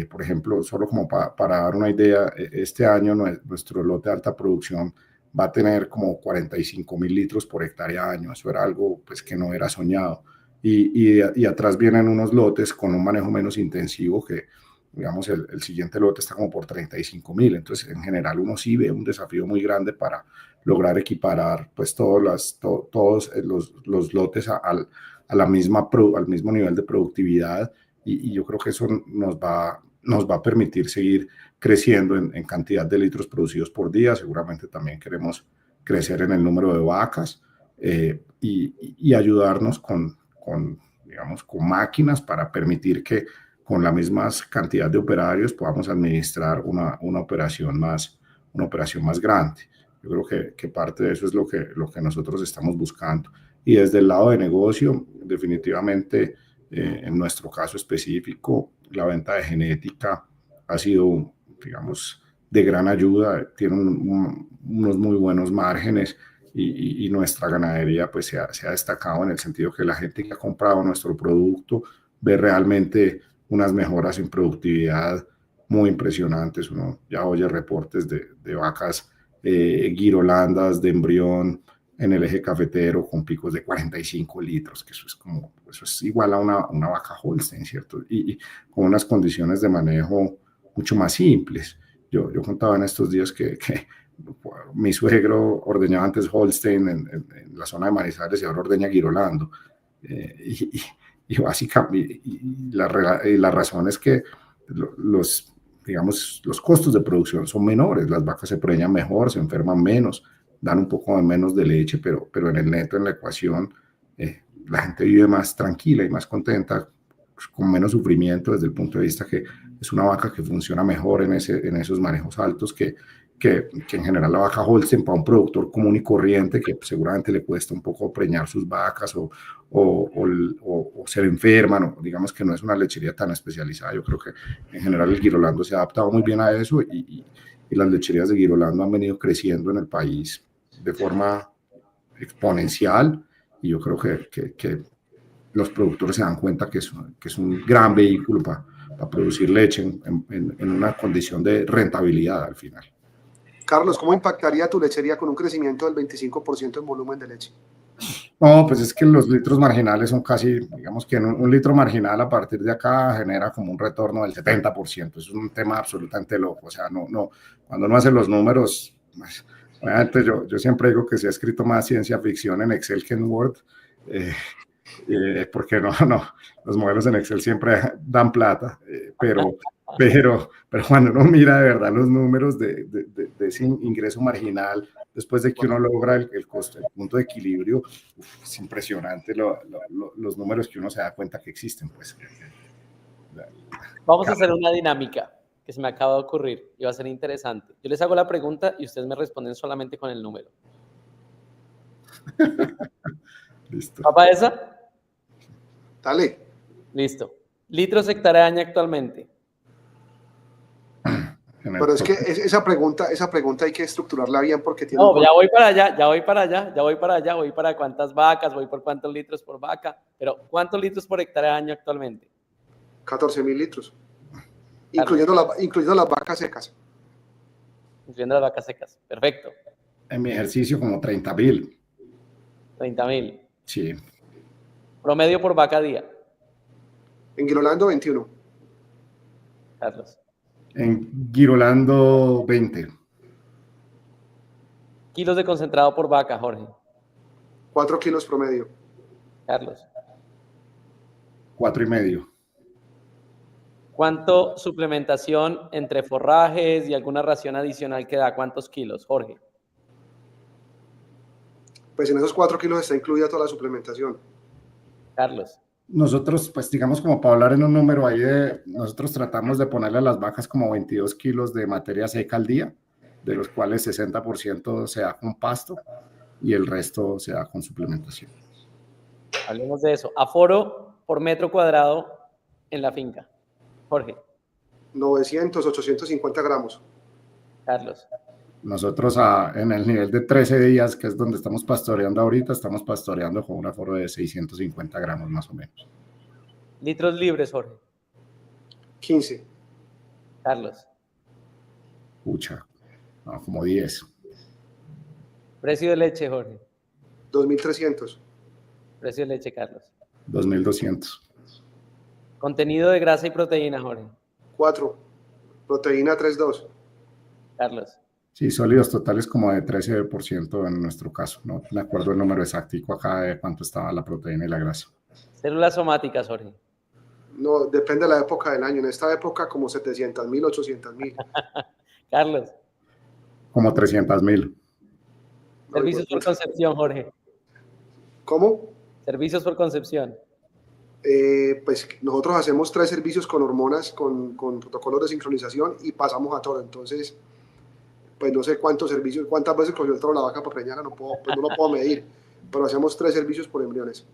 Por ejemplo, solo como para dar una idea, este año nuestro lote de alta producción va a tener como 45.000 litros por hectárea año. Eso era algo pues, que no era soñado. Y atrás vienen unos lotes con un manejo menos intensivo que, digamos, el siguiente lote está como por 35.000. Entonces, en general, uno sí ve un desafío muy grande para lograr equiparar pues, todos los lotes al mismo nivel de productividad. Y yo creo que eso nos va a permitir seguir creciendo en cantidad de litros producidos por día. Seguramente también queremos crecer en el número de vacas y ayudarnos con máquinas para permitir que con la misma cantidad de operarios podamos administrar una operación más grande. Yo creo que parte de eso es lo que nosotros estamos buscando. Y desde el lado de negocio, definitivamente, en nuestro caso específico, la venta de genética ha sido, digamos, de gran ayuda, tiene unos muy buenos márgenes y nuestra ganadería pues se ha destacado en el sentido que la gente que ha comprado nuestro producto ve realmente unas mejoras en productividad muy impresionantes. Uno ya oye reportes de vacas Gyrolandas de embrión en el eje cafetero con picos de 45 litros, que eso es igual a una vaca Holstein, ¿cierto? Y con unas condiciones de manejo mucho más simples. Yo contaba en estos días que mi suegro ordeñaba antes Holstein en la zona de Manizales y ahora ordeña Gyrolando. Y básicamente, la razón es que los costos de producción son menores, las vacas se preñan mejor, se enferman menos, dan un poco menos de leche, pero en el neto, en la ecuación, la gente vive más tranquila y más contenta, pues, con menos sufrimiento desde el punto de vista que es una vaca que funciona mejor en esos manejos altos que en general la vaca Holstein para un productor común y corriente que seguramente le cuesta un poco preñar sus vacas o se enferman, o digamos que no es una lechería tan especializada. Yo creo que en general el Gyrolando se ha adaptado muy bien a eso y las lecherías de Gyrolando han venido creciendo en el país de forma exponencial y yo creo que los productores se dan cuenta que es un gran vehículo para producir leche en una condición de rentabilidad al final. Carlos, ¿cómo impactaría tu lechería con un crecimiento del 25% en volumen de leche? No, pues es que los litros marginales son casi, digamos que un litro marginal a partir de acá genera como un retorno del 70%. Eso es un tema absolutamente loco. O sea, cuando uno hace los números, pues, obviamente yo siempre digo que se ha escrito más ciencia ficción en Excel que en Word, porque los modelos en Excel siempre dan plata, pero pero cuando uno mira de verdad los números de ese ingreso marginal, después de que uno logra el costo, el punto de equilibrio, es impresionante los números que uno se da cuenta que existen. Pues. Vamos a hacer una dinámica que se me acaba de ocurrir y va a ser interesante. Yo les hago la pregunta y ustedes me responden solamente con el número. Listo. ¿Va para esa? Dale. Listo. Litros hectárea año actualmente. Pero es que esa pregunta hay que estructurarla bien porque tiene No, ya voy para allá, voy para cuántas vacas, voy por cuántos litros por vaca, pero ¿cuántos litros por hectárea año actualmente? 14.000 litros, incluyendo las vacas secas. Incluyendo las vacas secas, perfecto. En mi ejercicio como 30.000. 30.000. Sí. Promedio por vaca día. En Girolando, 21. Carlos. En Girolando, 20. Kilos de concentrado por vaca, Jorge. 4 kilos promedio. Carlos. 4,5. ¿Cuánto suplementación entre forrajes y alguna ración adicional que da? ¿Cuántos kilos, Jorge? Pues en esos 4 kilos está incluida toda la suplementación. Carlos. Nosotros, pues digamos como para hablar en un número ahí nosotros tratamos de ponerle a las vacas como 22 kilos de materia seca al día, de los cuales 60% se da con pasto y el resto se da con suplementación. Hablemos de eso. Aforo por metro cuadrado en la finca. Jorge. 900, 850 gramos. Carlos. Nosotros en el nivel de 13 días, que es donde estamos pastoreando ahorita, estamos pastoreando con un aforo de 650 gramos más o menos. Litros libres, Jorge. 15. Carlos. Pucha, no, como 10. Precio de leche, Jorge. 2.300. Precio de leche, Carlos. 2.200. Contenido de grasa y proteína, Jorge. 4. Proteína 3.2. Carlos. Sí, sólidos totales como de 13% en nuestro caso. No me acuerdo el número exactico acá de cuánto estaba la proteína y la grasa. Células somáticas, Jorge. No, depende de la época del año. En esta época como 700.000, 800.000. Carlos. Como 300.000. Servicios por concepción, Jorge. ¿Cómo? Servicios por concepción. Pues nosotros hacemos 3 servicios con hormonas, con protocolos de sincronización y pasamos a toro. Entonces, pues no sé cuántos servicios, cuántas veces cogió el toro la vaca para preñarla, no lo puedo medir, pero hacemos 3 servicios por embriones.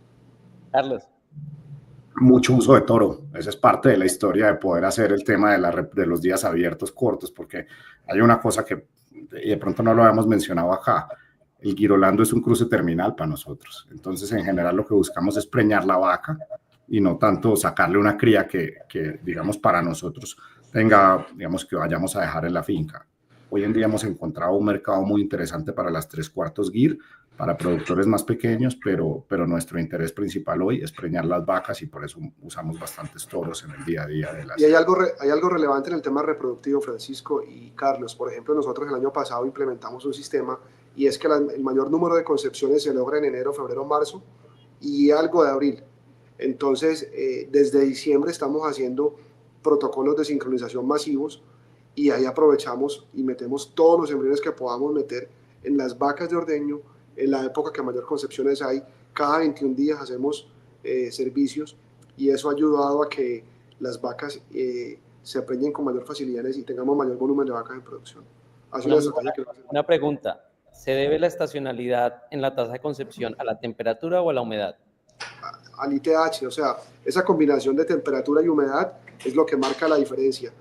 Carlos. Mucho uso de toro. Esa es parte de la historia de poder hacer el tema de los días abiertos cortos, porque hay una cosa que y de pronto no lo habíamos mencionado acá. El Girolando es un cruce terminal para nosotros. Entonces, en general, lo que buscamos es preñar la vaca y no tanto sacarle una cría que digamos, para nosotros tenga, digamos, que vayamos a dejar en la finca. Hoy en día hemos encontrado un mercado muy interesante para las 3/4 GIR, para productores más pequeños, pero nuestro interés principal hoy es preñar las vacas y por eso usamos bastantes toros en el día a día de las... Y hay algo relevante en el tema reproductivo, Francisco y Carlos. Por ejemplo, nosotros el año pasado implementamos un sistema y es que el mayor número de concepciones se logra en enero, febrero, marzo y algo de abril. Entonces, desde diciembre estamos haciendo protocolos de sincronización masivos y ahí aprovechamos y metemos todos los embriones que podamos meter en las vacas de ordeño en la época que mayor concepciones hay. Cada 21 días hacemos servicios y eso ha ayudado a que las vacas se preñen con mayor facilidad y tengamos mayor volumen de vacas en producción. Una pregunta. ¿Se debe la estacionalidad en la tasa de concepción a la temperatura o a la humedad? Al ITH, o sea, esa combinación de temperatura y humedad es lo que marca la diferencia.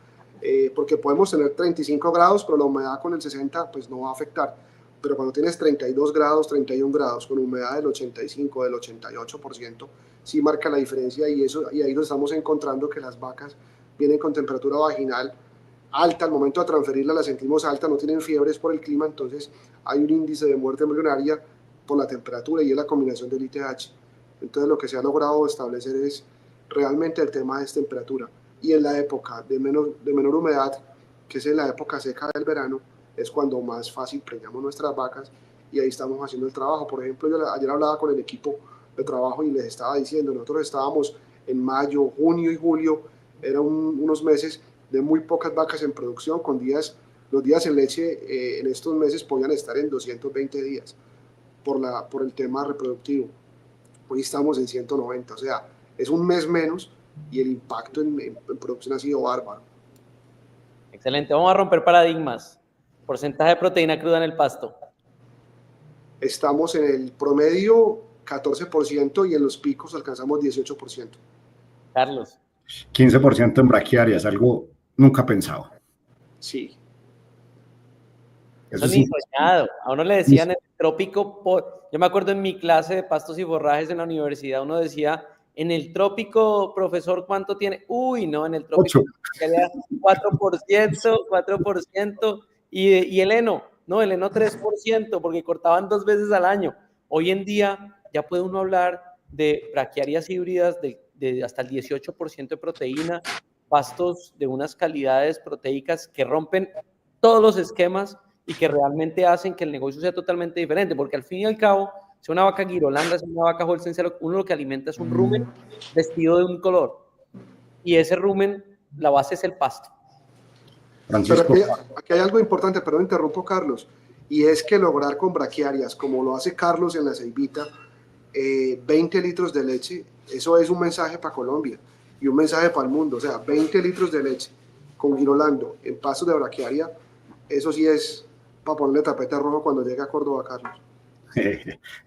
Porque podemos tener 35 grados, pero la humedad con el 60 pues no va a afectar. Pero cuando tienes 32 grados, 31 grados, con humedad del 85, del 88%, sí marca la diferencia y ahí nos estamos encontrando que las vacas vienen con temperatura vaginal alta, al momento de transferirla la sentimos alta, no tienen fiebres por el clima, entonces hay un índice de muerte embrionaria por la temperatura y es la combinación del ITH. Entonces lo que se ha logrado establecer es realmente el tema de temperatura. Y en la época de menor humedad, que es en la época seca del verano, es cuando más fácil preñamos nuestras vacas y ahí estamos haciendo el trabajo. Por ejemplo, yo ayer hablaba con el equipo de trabajo y les estaba diciendo, nosotros estábamos en mayo, junio y julio, eran unos meses de muy pocas vacas en producción, los días en leche en estos meses podían estar en 220 días por el tema reproductivo. Hoy estamos en 190, o sea, es un mes menos y el impacto en producción ha sido bárbaro. Excelente, vamos a romper paradigmas. Porcentaje de proteína cruda en el pasto. Estamos en el promedio 14% y en los picos alcanzamos 18%. Carlos. 15% en braquiarias, algo nunca pensado. Sí. Eso ni soñado. A uno le decían en el trópico, yo me acuerdo en mi clase de pastos y forrajes en la universidad, uno decía, en el trópico, profesor, ¿cuánto tiene? Uy, no, en el trópico 4%, 4%, y el heno, no, el heno 3%, porque cortaban 2 veces al año. Hoy en día ya puede uno hablar de braquiarias híbridas de hasta el 18% de proteína, pastos de unas calidades proteicas que rompen todos los esquemas y que realmente hacen que el negocio sea totalmente diferente, porque al fin y al cabo, si una vaca Girolanda, si una vaca Holstein, uno lo que alimenta es un rumen vestido de un color, y ese rumen, la base es el pasto. Francisco. Pero aquí hay algo importante, perdón, interrumpo, Carlos, y es que lograr con braquiarias, como lo hace Carlos en la ceibita, 20 litros de leche, eso es un mensaje para Colombia y un mensaje para el mundo. O sea, 20 litros de leche con Girolando en pastos de braquiaria, eso sí es para ponerle tapete rojo cuando llegue a Córdoba, Carlos.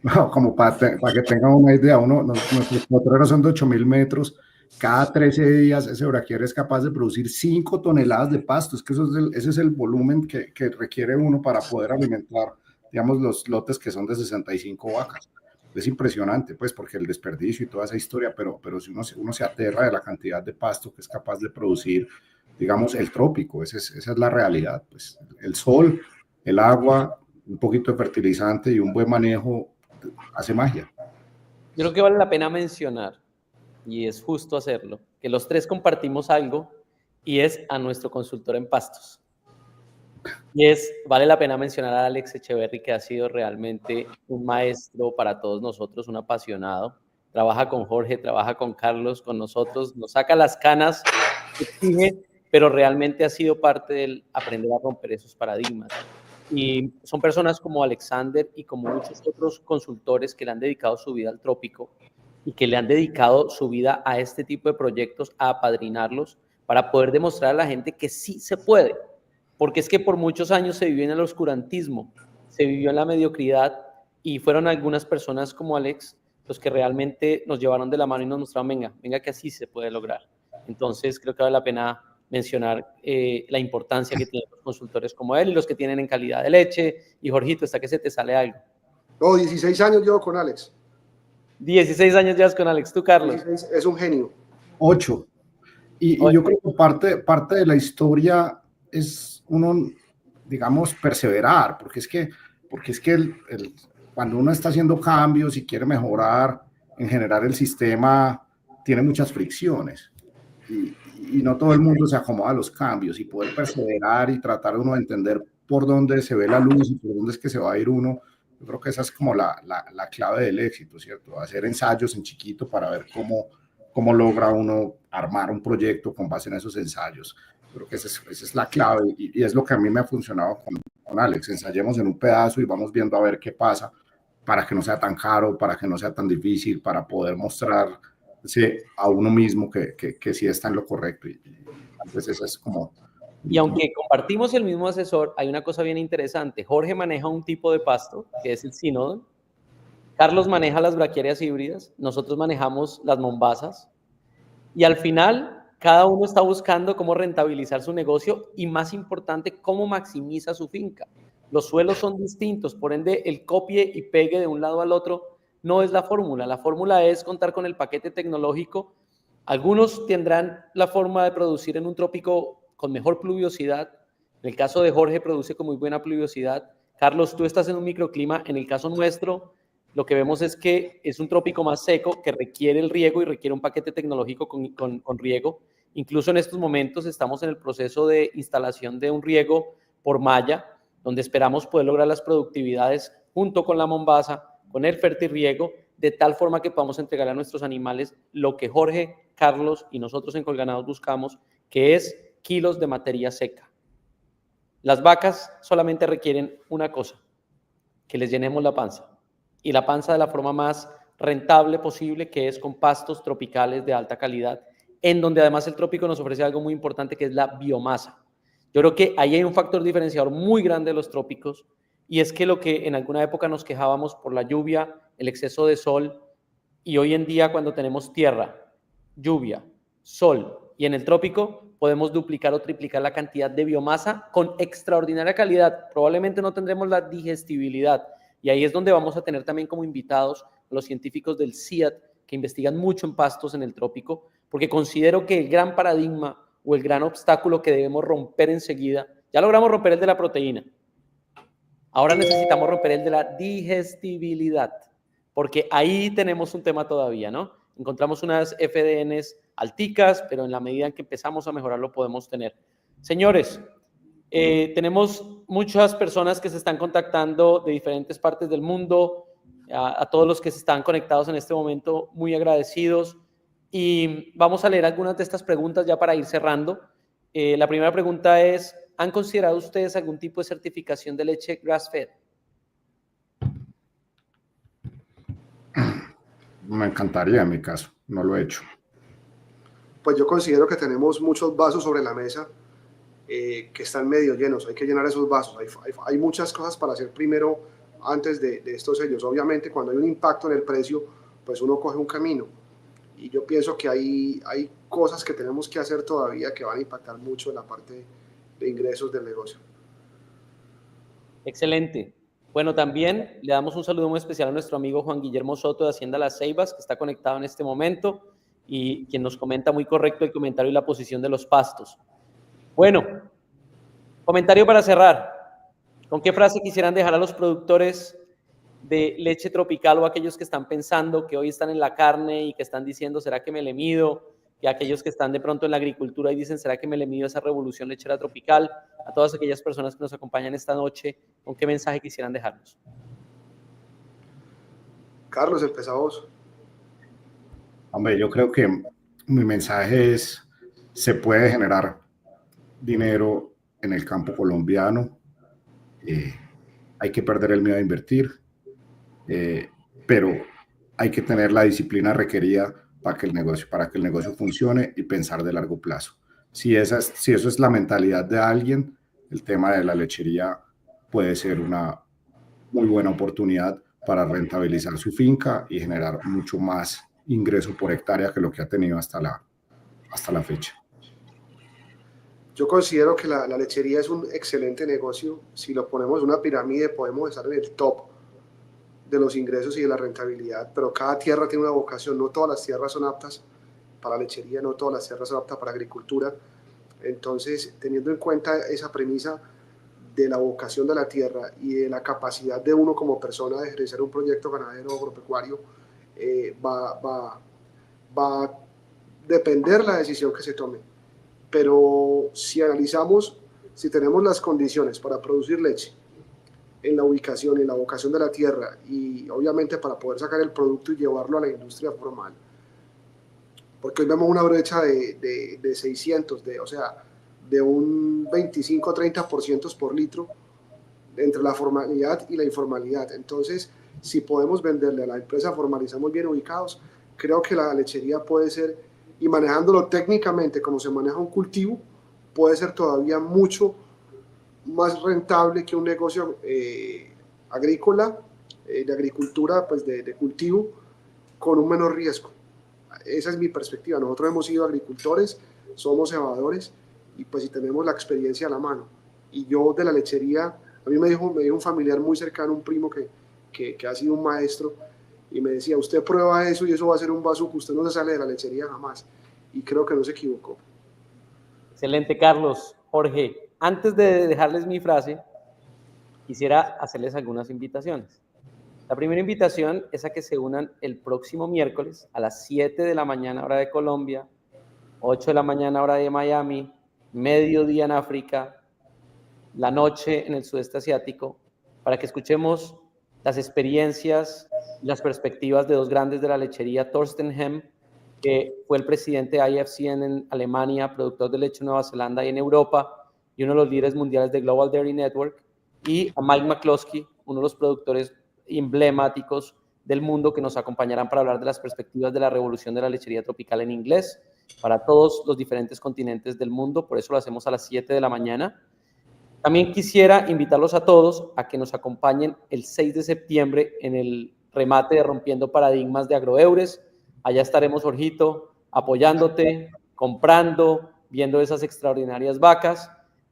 No, como para que tengan una idea, nuestros potreros son de 8.000 metros, cada 13 días ese braquiaria es capaz de producir 5 toneladas de pasto. Es que ese es el volumen que requiere uno para poder alimentar, digamos, los lotes que son de 65 vacas. Es impresionante, pues, porque el desperdicio y toda esa historia, pero si uno se aterra de la cantidad de pasto que es capaz de producir, digamos, el trópico, esa es la realidad, pues, el sol, el agua, un poquito de fertilizante y un buen manejo hace magia. Yo creo que vale la pena mencionar, y es justo hacerlo, que los tres compartimos algo, y es a nuestro consultor en pastos. Y vale la pena mencionar a Alex Echeverry, que ha sido realmente un maestro para todos nosotros, un apasionado. Trabaja con Jorge, trabaja con Carlos, con nosotros, nos saca las canas, exige, pero realmente ha sido parte del aprender a romper esos paradigmas. Y son personas como Alexander y como muchos otros consultores que le han dedicado su vida al trópico y que le han dedicado su vida a este tipo de proyectos, a apadrinarlos, para poder demostrar a la gente que sí se puede. Porque es que por muchos años se vivió en el oscurantismo, se vivió en la mediocridad, y fueron algunas personas como Alex los que realmente nos llevaron de la mano y nos mostraron, venga que así se puede lograr. Entonces creo que vale la pena mencionar la importancia que tienen los consultores como él y los que tienen en calidad de leche. Y Jorgito, hasta que se te sale algo. No, 16 años llevo con Alex. 16 años llevas con Alex. ¿Tú, Carlos? 16, es un genio. 8. Y yo creo que parte de la historia es uno, digamos, perseverar, porque es que cuando uno está haciendo cambios y quiere mejorar, en general el sistema tiene muchas fricciones y no todo el mundo se acomoda a los cambios, y poder perseverar y tratar uno de entender por dónde se ve la luz y por dónde es que se va a ir uno. Yo creo que esa es como la clave del éxito, ¿cierto? Hacer ensayos en chiquito para ver cómo logra uno armar un proyecto con base en esos ensayos. Creo que esa es la clave, y es lo que a mí me ha funcionado con Alex. Ensayemos en un pedazo y vamos viendo a ver qué pasa, para que no sea tan caro, para que no sea tan difícil, para poder mostrarse a uno mismo que sí está en lo correcto. Y entonces eso es como... Y aunque compartimos el mismo asesor, hay una cosa bien interesante. Jorge maneja un tipo de pasto, que es el Synodon. Carlos maneja las braquiarias híbridas, nosotros manejamos las mombasas, y al final cada uno está buscando cómo rentabilizar su negocio y, más importante, cómo maximiza su finca. Los suelos son distintos, por ende el copie y pegue de un lado al otro no es la fórmula. La fórmula es contar con el paquete tecnológico. Algunos tendrán la forma de producir en un trópico con mejor pluviosidad. En el caso de Jorge, produce con muy buena pluviosidad. Carlos, tú estás en un microclima. En el caso nuestro, lo que vemos es que es un trópico más seco, que requiere el riego y requiere un paquete tecnológico con riego. Incluso en estos momentos estamos en el proceso de instalación de un riego por malla, donde esperamos poder lograr las productividades junto con la mombasa, con el fertirriego, de tal forma que podamos entregar a nuestros animales lo que Jorge, Carlos y nosotros en Colganados buscamos, que es kilos de materia seca. Las vacas solamente requieren una cosa, que les llenemos la panza. Y la panza de la forma más rentable posible, que es con pastos tropicales de alta calidad, en donde además el trópico nos ofrece algo muy importante, que es la biomasa. Yo creo que ahí hay un factor diferenciador muy grande de los trópicos, y es que lo que en alguna época nos quejábamos por la lluvia, el exceso de sol, y hoy en día cuando tenemos tierra, lluvia, sol, y en el trópico podemos duplicar o triplicar la cantidad de biomasa con extraordinaria calidad. Probablemente no tendremos la digestibilidad, y ahí es donde vamos a tener también como invitados a los científicos del CIAT, que investigan mucho en pastos en el trópico, porque considero que el gran paradigma o el gran obstáculo que debemos romper enseguida, ya logramos romper el de la proteína, ahora necesitamos romper el de la digestibilidad, porque ahí tenemos un tema todavía, ¿no? Encontramos unas FDNs alticas, pero en la medida en que empezamos a mejorarlo podemos tener. Señores, tenemos muchas personas que se están contactando de diferentes partes del mundo, a todos los que se están conectados en este momento, muy agradecidos. Y vamos a leer algunas de estas preguntas ya para ir cerrando. La primera pregunta es, ¿han considerado ustedes algún tipo de certificación de leche grass-fed? Me encantaría en mi caso, no lo he hecho. Pues yo considero que tenemos muchos vasos sobre la mesa que están medio llenos, hay que llenar esos vasos, hay muchas cosas para hacer primero antes de estos sellos. Obviamente cuando hay un impacto en el precio, pues uno coge un camino, y yo pienso que hay cosas que tenemos que hacer todavía que van a impactar mucho en la parte de ingresos del negocio. Excelente. Bueno, también le damos un saludo muy especial a nuestro amigo Juan Guillermo Soto de Hacienda Las Ceibas, que está conectado en este momento y quien nos comenta muy correcto el comentario y la posición de los pastos. Bueno, comentario para cerrar. ¿Con qué frase quisieran dejar a los productores de leche tropical o aquellos que están pensando que hoy están en la carne y que están diciendo, ¿será que me le mido? Y aquellos que están de pronto en la agricultura y dicen, ¿será que me le mido a esa revolución lechera tropical? A todas aquellas personas que nos acompañan esta noche, ¿con qué mensaje quisieran dejarnos? Carlos, empezamos. Hombre, yo creo que mi mensaje es, se puede generar dinero en el campo colombiano, hay que perder el miedo a invertir, pero hay que tener la disciplina requerida para que el negocio funcione y pensar de largo plazo. Si eso es la mentalidad de alguien, el tema de la lechería puede ser una muy buena oportunidad para rentabilizar su finca y generar mucho más ingreso por hectárea que lo que ha tenido hasta la fecha. Yo considero que la lechería es un excelente negocio. Si lo ponemos en una pirámide, podemos estar en el top de los ingresos y de la rentabilidad, pero cada tierra tiene una vocación. No todas las tierras son aptas para lechería, no todas las tierras son aptas para agricultura. Entonces, teniendo en cuenta esa premisa de la vocación de la tierra y de la capacidad de uno como persona de ejercer un proyecto ganadero o agropecuario, va a depender la decisión que se tome. Pero si analizamos, si tenemos las condiciones para producir leche en la ubicación y en la vocación de la tierra, y obviamente para poder sacar el producto y llevarlo a la industria formal, porque hoy vemos una brecha de 600, o sea, de un 25-30% por litro entre la formalidad y la informalidad. Entonces, si podemos venderle a la empresa formal y estamos bien ubicados, creo que la lechería puede ser, y manejándolo técnicamente como se maneja un cultivo, puede ser todavía mucho más rentable que un negocio agrícola, de agricultura, pues de cultivo, con un menor riesgo. Esa es mi perspectiva. Nosotros hemos sido agricultores, somos cebadores, y pues si tenemos la experiencia a la mano. Y yo de la lechería, a mí me dijo un familiar muy cercano, un primo que ha sido un maestro, y me decía, usted prueba eso y eso va a ser un vaso que usted no se sale de la lechería jamás. Y creo que no se equivocó. Excelente, Carlos. Jorge, antes de dejarles mi frase, quisiera hacerles algunas invitaciones. La primera invitación es a que se unan el próximo miércoles a las 7 de la mañana hora de Colombia, 8 de la mañana hora de Miami, mediodía en África, la noche en el sudeste asiático, para que escuchemos las experiencias y las perspectivas de dos grandes de la lechería, Thorsten Hem que fue el presidente de IFCN en Alemania, productor de leche en Nueva Zelanda y en Europa, y uno de los líderes mundiales de Global Dairy Network, y a Mike McCloskey, uno de los productores emblemáticos del mundo, que nos acompañarán para hablar de las perspectivas de la revolución de la lechería tropical en inglés para todos los diferentes continentes del mundo. Por eso lo hacemos a las 7 de la mañana. También quisiera invitarlos a todos a que nos acompañen el 6 de septiembre en el remate de Rompiendo Paradigmas de Agroeures. Allá estaremos, Jorgito, apoyándote, comprando, viendo esas extraordinarias vacas.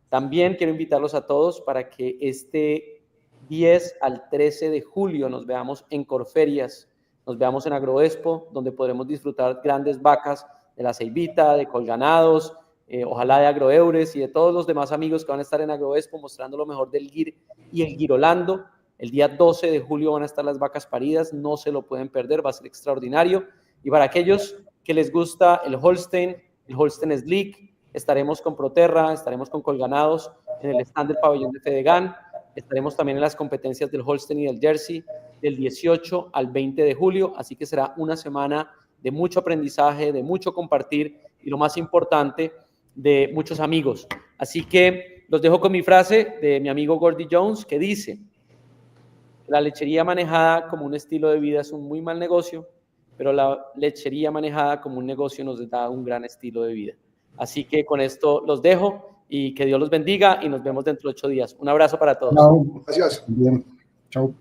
También quiero invitarlos a todos para que este 10 al 13 de julio nos veamos en Corferias, nos veamos en Agroexpo, donde podremos disfrutar grandes vacas de la Ceibita, de Colganados, ojalá de Agroeures y de todos los demás amigos que van a estar en Agroexpo mostrando lo mejor del GIR y el Girolando. El día 12 de julio van a estar las vacas paridas, no se lo pueden perder, va a ser extraordinario. Y para aquellos que les gusta el Holstein Sleek, estaremos con Proterra, estaremos con Colganados en el stand del pabellón de Fedegan, estaremos también en las competencias del Holstein y del Jersey del 18 al 20 de julio, así que será una semana de mucho aprendizaje, de mucho compartir y lo más importante, de muchos amigos. Así que los dejo con mi frase de mi amigo Gordy Jones, que dice: la lechería manejada como un estilo de vida es un muy mal negocio, pero la lechería manejada como un negocio nos da un gran estilo de vida. Así que con esto los dejo y que Dios los bendiga y nos vemos dentro de 8 días. Un abrazo para todos. Chao. Gracias. Bien. Chao.